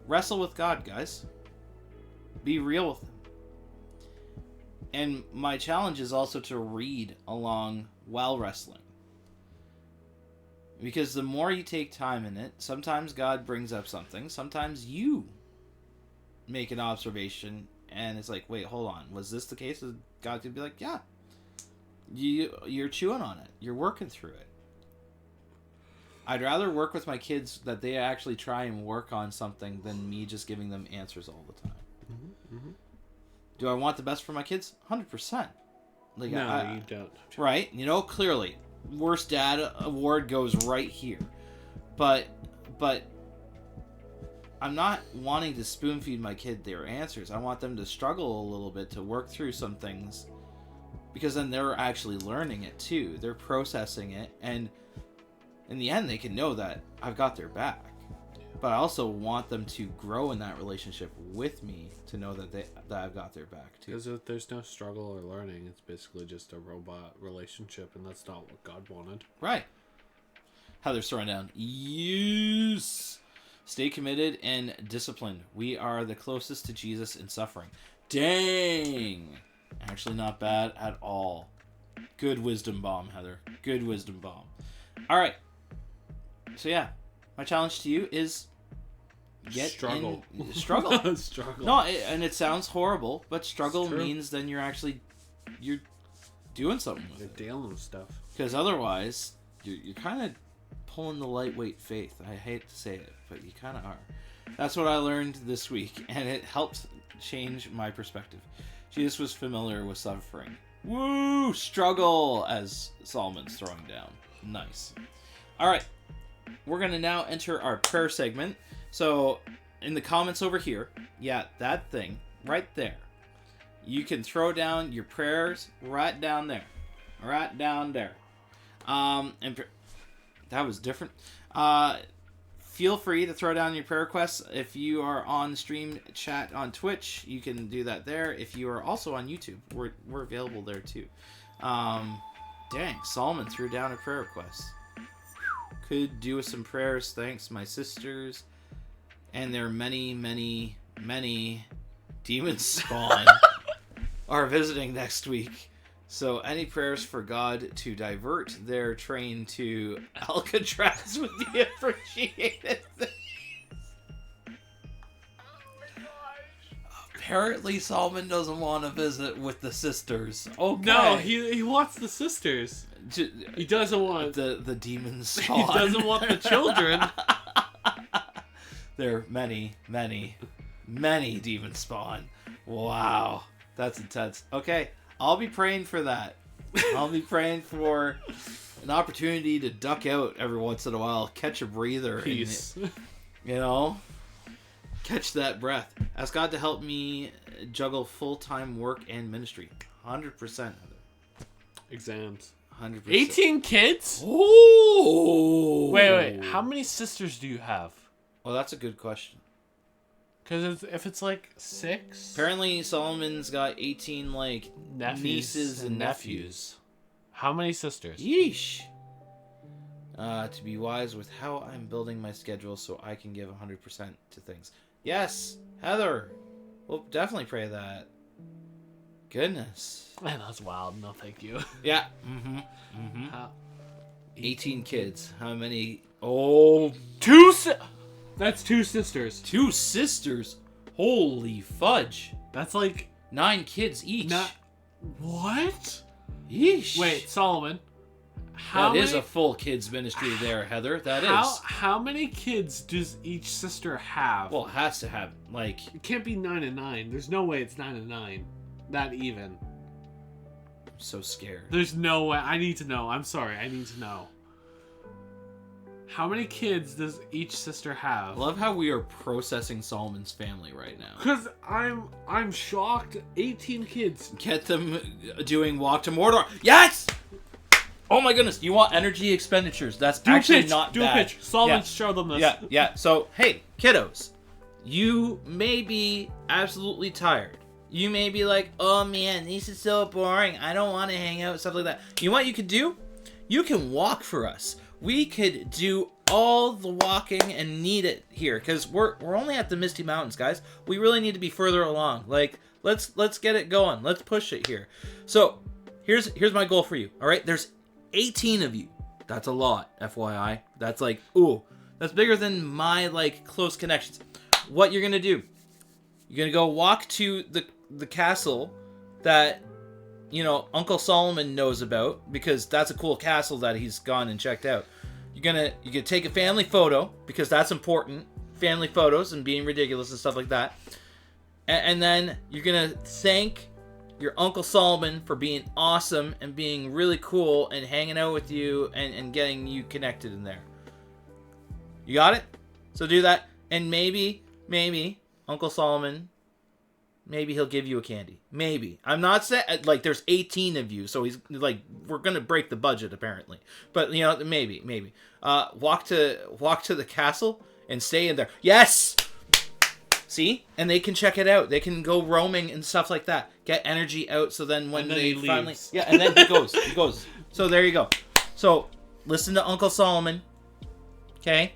wrestle with God, guys. Be real with him. And my challenge is also to read along while wrestling. Because the more you take time in it, sometimes God brings up something. Sometimes you make an observation and it's like, wait, hold on. Was this the case? God could be like, yeah. You're chewing on it. You're working through it. I'd rather work with my kids that they actually try and work on something than me just giving them answers all the time. Mm-hmm, mm-hmm. Do I want the best for my kids? 100%. No, you don't. Right? Clearly, worst dad award goes right here. But I'm not wanting to spoon feed my kid their answers. I want them to struggle a little bit to work through some things, because then they're actually learning it too. They're processing it, and in the end, they can know that I've got their back. But I also want them to grow in that relationship with me to know that I've got their back too. Because if there's no struggle or learning, it's basically just a robot relationship, and that's not what God wanted. Right. Heather's throwing down. Yes. Stay committed and disciplined. We are the closest to Jesus in suffering. Dang. Actually not bad at all. Good wisdom bomb, Heather. Good wisdom bomb. All right. So yeah, my challenge to you is struggle. Struggle. Struggle. No, and it sounds horrible, but struggle means then you're doing something with it. You're dealing with stuff. Because otherwise, you're kind of pulling the lightweight faith. I hate to say it, but you kind of are. That's what I learned this week, and it helped change my perspective. Jesus was familiar with suffering. Woo! Struggle, as Solomon's throwing down. Nice. All right. We're going to now enter our prayer segment. So, in the comments over here, that thing right there, you can throw down your prayers right down there. Right down there. That was different. Feel free to throw down your prayer requests. If you are on the stream chat on Twitch, you can do that there. If you are also on YouTube, we're available there too. Dang, Solomon threw down a prayer request. Could do with some prayers. Thanks, my sisters. And there are many, many, many demons spawn. are visiting next week. So any prayers for God to divert their train to Alcatraz would be appreciated. Apparently Solomon doesn't want to visit with the sisters. Okay. No, he wants the sisters. He doesn't want the demons. He doesn't want the children. There are many demon spawn. Wow. That's intense. Okay, I'll be praying for that. I'll be praying for an opportunity to duck out every once in a while, catch a breather. Peace. And, you know, catch that breath. Ask God to help me juggle full-time work and ministry. 100%. Exams. 100%. 18 kids? Oh! Wait. How many sisters do you have? Well, that's a good question. Because if it's like 6... Apparently, Solomon's got 18, nieces and nephews. nephews. How many sisters? Yeesh. To be wise with how I'm building my schedule so I can give 100% to things. Yes, Heather. We'll definitely pray that. Goodness. Man, that's wild. No, thank you. Yeah. 18 kids. How many? Oh. That's 2 sisters. 2 sisters. Holy fudge. That's like... 9 kids each. What? Yeesh. Wait, Solomon. That is a full kids ministry there, Heather. That is. How many kids does each sister have? Well, it has to have, It can't be 9 and 9. There's no way it's 9 and 9. Not even. I'm so scared. There's no way. I need to know. I'm sorry. I need to know. How many kids does each sister have? I love how we are processing Solomon's family right now. Because I'm shocked. 18 kids. Get them doing Walk to Mordor. Yes! Oh my goodness. You want energy expenditures. That's actually not bad. Do a pitch. Solomon, show them this. Yeah. So, hey, kiddos. You may be absolutely tired. You may be like, oh man, this is so boring. I don't want to hang out, stuff like that. You know what you could do? You can walk for us. We could do all the walking and need it here because we're only at the Misty Mountains, guys. We really need to be further along. Let's get it going. Let's push it here. So here's my goal for you. All right, there's 18 of you. That's a lot, FYI. That's that's bigger than my close connections. What you're gonna do? You're gonna go walk to the castle that Uncle Solomon knows about because that's a cool castle that he's gone and checked out. You're gonna take a family photo because that's important. Family photos and being ridiculous and stuff like that. And then you're gonna thank your Uncle Solomon for being awesome and being really cool and hanging out with you and getting you connected in there. You got it? So do that. And maybe Uncle Solomon, maybe he'll give you a candy. Maybe. I'm not saying, there's 18 of you, so he's, we're going to break the budget, apparently. But, maybe. Walk to the castle and stay in there. Yes! See? And they can check it out. They can go roaming and stuff like that. Get energy out, so then when they finally... Yeah, and then he goes. So there you go. So, listen to Uncle Solomon. Okay?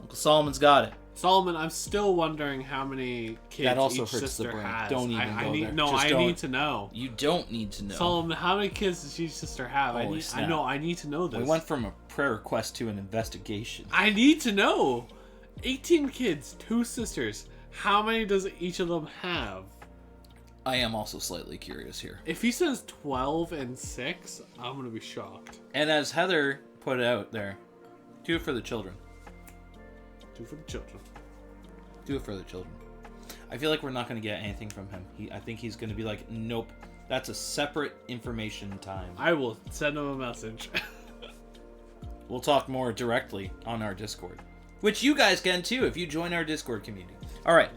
Uncle Solomon's got it. Solomon, I'm still wondering how many kids that also each hurts sister the brain. has. Don't even go there. No, I need to know. You don't need to know. Solomon, how many kids does each sister have? I need to know this. We went from a prayer request to an investigation. I need to know. 18 kids, 2 sisters. How many does each of them have? I am also slightly curious here. If he says 12 and 6, I'm going to be shocked. And as Heather put it out there, do it for the children. Do it for the children. Do it for the children. I feel like we're not going to get anything from him. I think he's going to be like, nope, that's a separate information time. I will send him a message. We'll talk more directly on our Discord, which you guys can too if you join our Discord community. All right.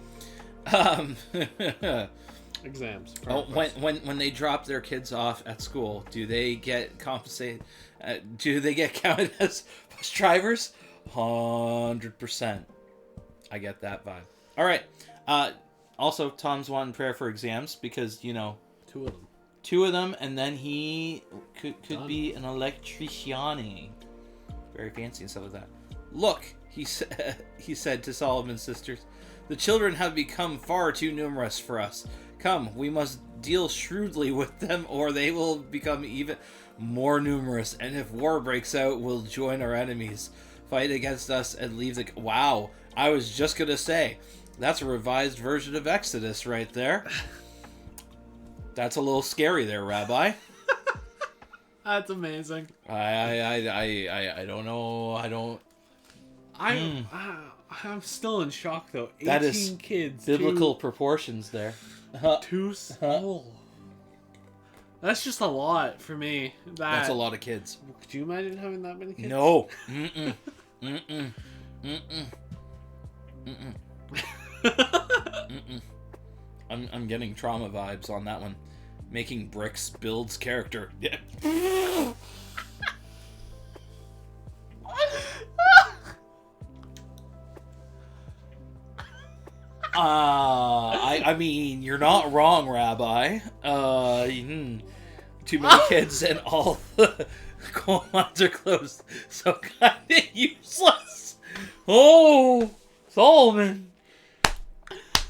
Exams. When they drop their kids off at school, do they get compensated? Do they get counted as bus drivers? 100%. I get that vibe. All right. Also, Tom's wanting prayer for exams because 2 of them. 2 of them, and then he could be an electrician. Very fancy and stuff like that. Look, he said to Solomon's sisters, the children have become far too numerous for us. Come, we must deal shrewdly with them, or they will become even more numerous. And if war breaks out, we'll join our enemies, fight against us, and leave the... Wow, I was just gonna say, that's a revised version of Exodus right there. That's a little scary there, Rabbi. That's amazing. I don't know. I'm still in shock though. 18 That is kids. biblical proportions there. Too small. That's just a lot for me. That's a lot of kids. Could you imagine having that many kids? No. Mm-mm. Mm-mm. Mm-mm. Mm-mm. Mm-mm. I'm getting trauma vibes on that one. Making bricks builds character. Yeah. I mean, you're not wrong, Rabbi. Too many kids and all the coal mines are closed, so kind of useless. Oh, Solomon.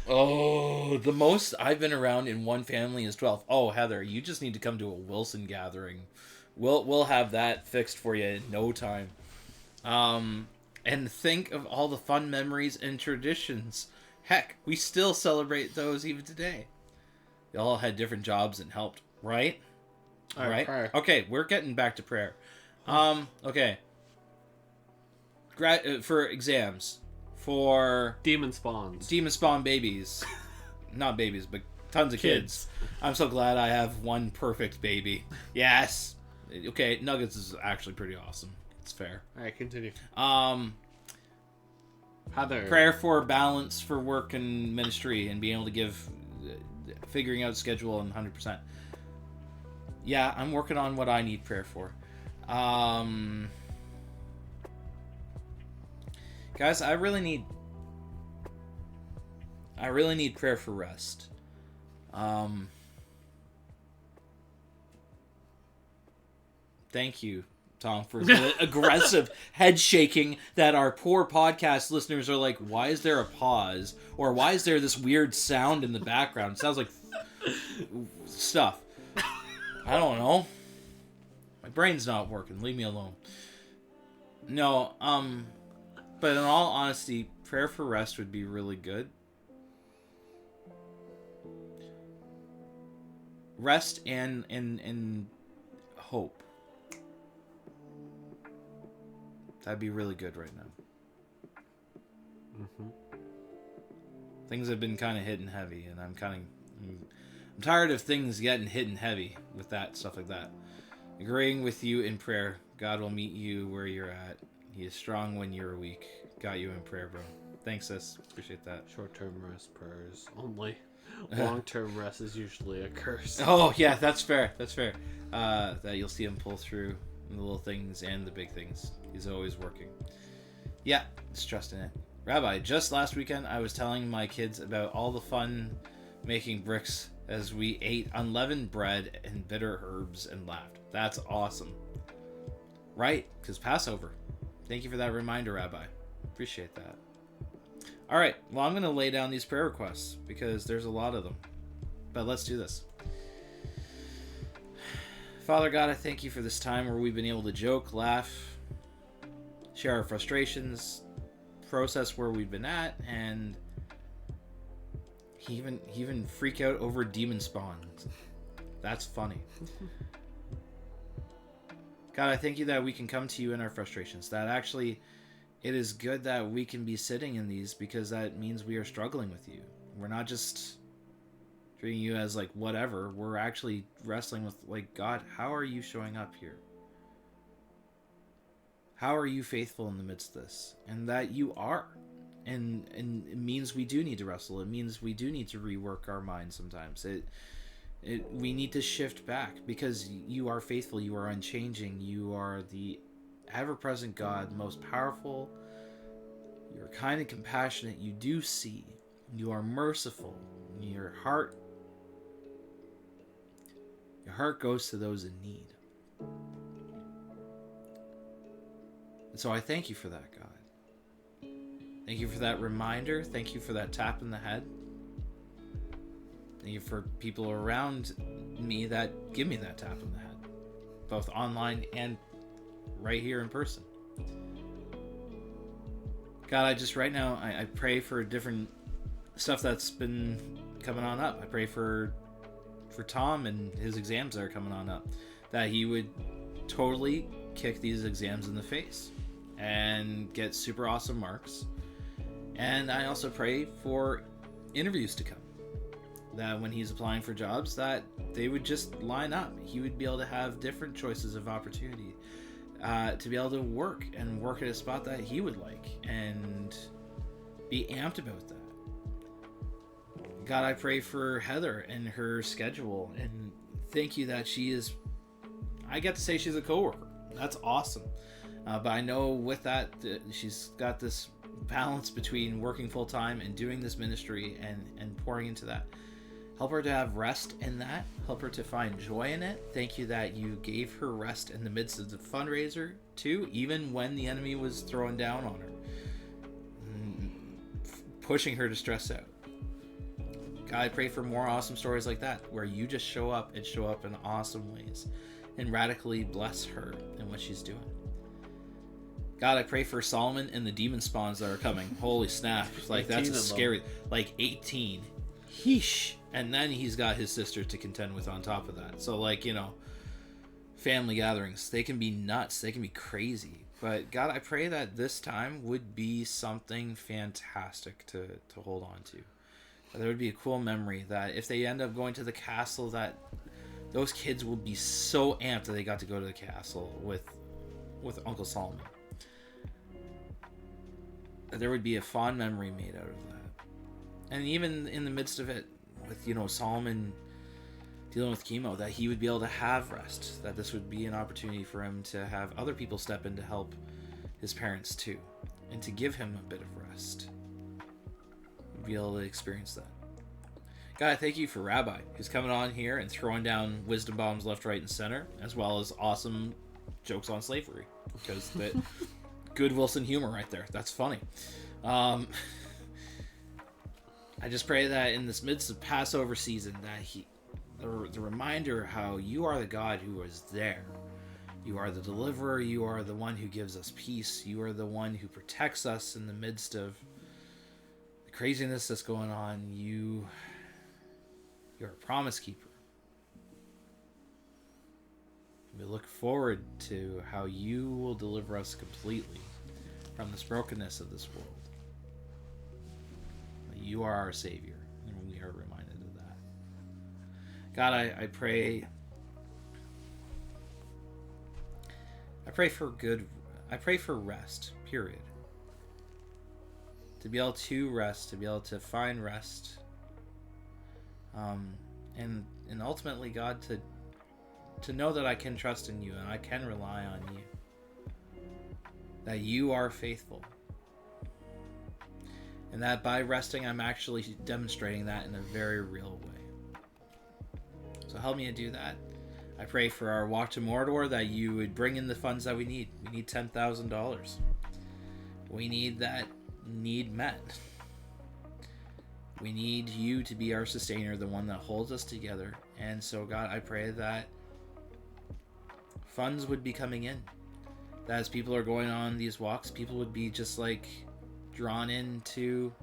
Oh, the most I've been around in one family is 12. Oh, Heather, you just need to come to a Wilson gathering. We'll have that fixed for you in no time. And think of all the fun memories and traditions. Heck, we still celebrate those even today. They all had different jobs and helped, right? All right. Okay, we're getting back to prayer. Okay. For exams. For demon spawns. Demon spawn babies. Not babies, but tons of kids. I'm so glad I have one perfect baby. Yes. Okay, Nuggets is actually pretty awesome. It's fair. Alright, continue. Heather. Prayer for balance for work and ministry and being able to figuring out schedule and 100%. Yeah, I'm working on what I need prayer for. Guys, I really need prayer for rest. Thank you, Tom, for the aggressive head shaking that our poor podcast listeners are like, why is there a pause? Or why is there this weird sound in the background? It sounds like stuff. I don't know. My brain's not working. Leave me alone. No, but in all honesty, prayer for rest would be really good. Rest and hope. That'd be really good right now. Mm-hmm. Things have been kind of hitting heavy, and I'm tired of things getting hitting heavy with that stuff like that. Agreeing with you in prayer. God will meet you where you're at. He is strong when you're weak. Got you in prayer, bro. Thanks, sis. Appreciate that. Short-term rest prayers only. Long-term rest is usually a curse. Oh, yeah, that's fair. That's fair. That you'll see him pull through the little things and the big things. He's always working. Yeah, just trust in it. Rabbi, just last weekend I was telling my kids about all the fun making bricks as we ate unleavened bread and bitter herbs and laughed. That's awesome. Right? Because Passover. Thank you for that reminder, Rabbi. Appreciate that. All right. Well, I'm going to lay down these prayer requests because there's a lot of them. But let's do this. Father God, I thank you for this time where we've been able to joke, laugh, share our frustrations, process where we've been at, and even freak out over demon spawns. That's funny. God, I thank you that we can come to you in our frustrations. That actually, it is good that we can be sitting in these because that means we are struggling with you. We're not just treating you as like whatever. We're actually wrestling with like, God, how are you showing up here? How are you faithful in the midst of this? And that you are. And it means we do need to wrestle. It means we do need to rework our minds sometimes. We need to shift back because you are faithful. You are unchanging. You are the ever-present God, most powerful. You're kind and compassionate. You do see. You are merciful. Your heart goes to those in need. And so I thank you for that, God. Thank you for that reminder. Thank you for that tap in the head. Thank you for people around me that give me that tap on the head, both online and right here in person. God, I just right now, I pray for different stuff that's been coming on up. I pray for Tom and his exams that are coming on up, that he would totally kick these exams in the face and get super awesome marks. And I also pray for interviews to come, that when he's applying for jobs, that they would just line up. He would be able to have different choices of opportunity, to be able to work at a spot that he would like and be amped about that. God, I pray for Heather and her schedule, and thank you that she is, I get to say she's a coworker. That's awesome. But I know with that, she's got this balance between working full time and doing this ministry and pouring into that. Help her to have rest in that. Help her to find joy in it. Thank you that you gave her rest in the midst of the fundraiser too, even when the enemy was throwing down on her, pushing her to stress out. God, I pray for more awesome stories like that, where you just show up in awesome ways and radically bless her in what she's doing. God, I pray for Solomon and the demon spawns that are coming. Holy snap. Like, that's a scary... Like, 18. Heesh. And then he's got his sister to contend with on top of that. So, like, you know, family gatherings, they can be nuts. They can be crazy. But, God, I pray that this time would be something fantastic to hold on to. There would be a cool memory that if they end up going to the castle, that those kids will be so amped that they got to go to the castle with Uncle Solomon. There would be a fond memory made out of that. And even in the midst of it, with, you know, Solomon dealing with chemo, that he would be able to have rest, that this would be an opportunity for him to have other people step in to help his parents too, and to give him a bit of rest. Be able to experience that. God, I thank you for Rabbi, who's coming on here and throwing down wisdom bombs left, right, and center, as well as awesome jokes on slavery, because that good Wilson humor right there. That's funny. I just pray that in this midst of Passover season, that the reminder how you are the God who is there. You are the deliverer. You are the one who gives us peace. You are the one who protects us in the midst of craziness that's going on. You're a promise keeper. We look forward to how you will deliver us completely from this brokenness of this world. You are our Savior, and we are reminded of that. God, I pray for rest, period. To be able to rest, to be able to find rest, and ultimately, God, to know that I can trust in you and I can rely on you, that you are faithful, and that by resting, I'm actually demonstrating that in a very real way. So help me to do that. I pray for our walk to Mordor, that you would bring in the funds that we need. We need $10,000. We need that need met. We need you to be our sustainer, the one that holds us together. And so, God, I pray that funds would be coming in, that as people are going on these walks, people would be just like drawn into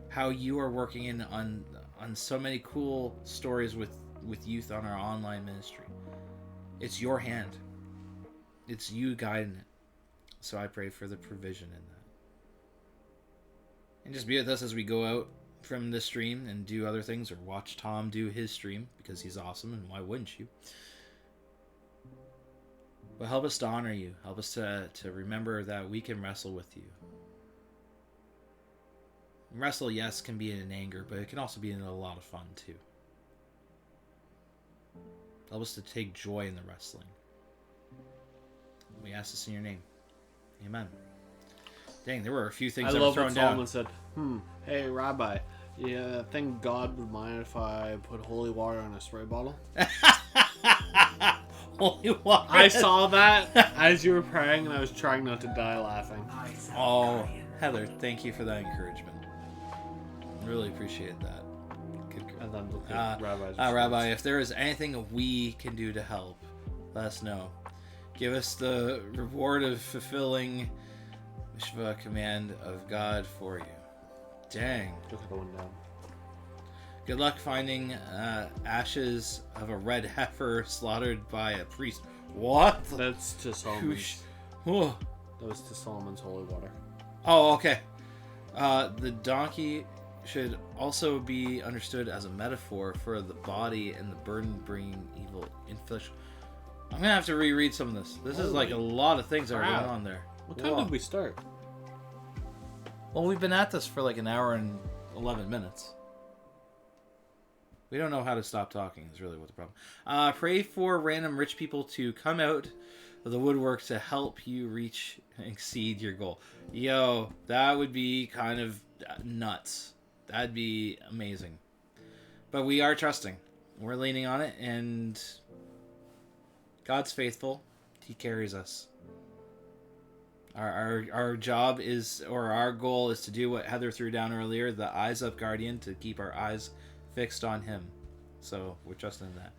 how you are working in on so many cool stories with youth on our online ministry. It's your hand. It's you guiding it. So I pray for the provision in that. And just be with us as we go out from this stream and do other things, or watch Tom do his stream, because he's awesome, and why wouldn't you? But help us to honor you. Help us to remember that we can wrestle with you. Wrestle, yes, can be in anger, but it can also be in a lot of fun too. Help us to take joy in the wrestling. We ask this in your name. Amen. Dang, there were a few things that were thrown down. I love what Solomon said, hey, Rabbi, yeah, I think God would mind if I put holy water in a spray bottle. Holy water. I saw that as you were praying, and I was trying not to die laughing. Oh, Heather, thank you for that encouragement. Really appreciate that. And then look at Rabbi's Rabbi, if there is anything we can do to help, let us know. Give us the reward of fulfilling Mishva command of God for you. Dang. Look at the one down. Good luck finding ashes of a red heifer slaughtered by a priest. What? That's to Solomon's. Oh, That was to Solomon's holy water. okay. The donkey should also be understood as a metaphor for the body and the burden-bringing evil infliction. I'm gonna have to reread some of this. This is like a lot of things that are going on there. What time did we start? Well, we've been at this for like an hour and 11 minutes. We don't know how to stop talking is really what the problem. Pray for random rich people to come out of the woodwork to help you reach and exceed your goal. Yo, that would be kind of nuts. That'd be amazing. But we are trusting. We're leaning on it, and God's faithful. He carries us. Our job is, or our goal is to do what Heather threw down earlier, the eyes up guardian, to keep our eyes fixed on him. So we're trusting in that.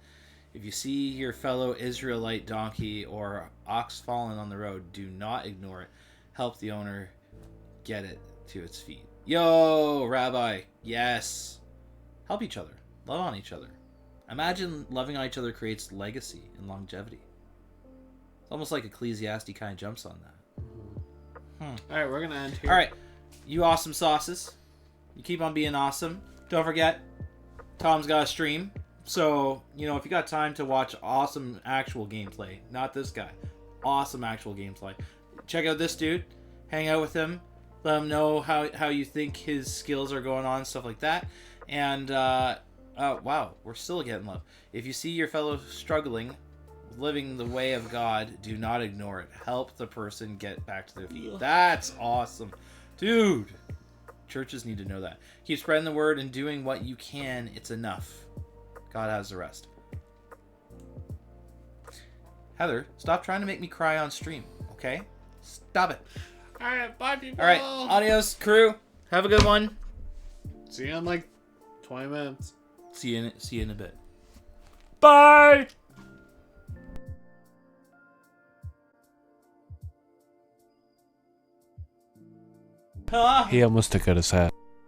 If you see your fellow Israelite donkey or ox fallen on the road, do not ignore it. Help the owner get it to its feet. Yo, Rabbi, yes. Help each other. Love on each other. Imagine loving on each other creates legacy and longevity. It's almost like Ecclesiastes kind of jumps on that. Alright, we're gonna end here. Alright, you awesome sauces. You keep on being awesome. Don't forget, Tom's got a stream. So, if you got time to watch awesome actual gameplay, not this guy, awesome actual gameplay, check out this dude, hang out with him, let him know how you think his skills are going on, stuff like that. And, wow, we're still getting love. If you see your fellow struggling, living the way of God, do not ignore it. Help the person get back to their feet. That's awesome. Dude, churches need to know that. Keep spreading the word and doing what you can. It's enough. God has the rest. Heather, stop trying to make me cry on stream, okay? Stop it. Alright, bye people. Alright, adios, crew. Have a good one. See you in like 20 minutes. See you in a bit. Bye! He almost took out his hat.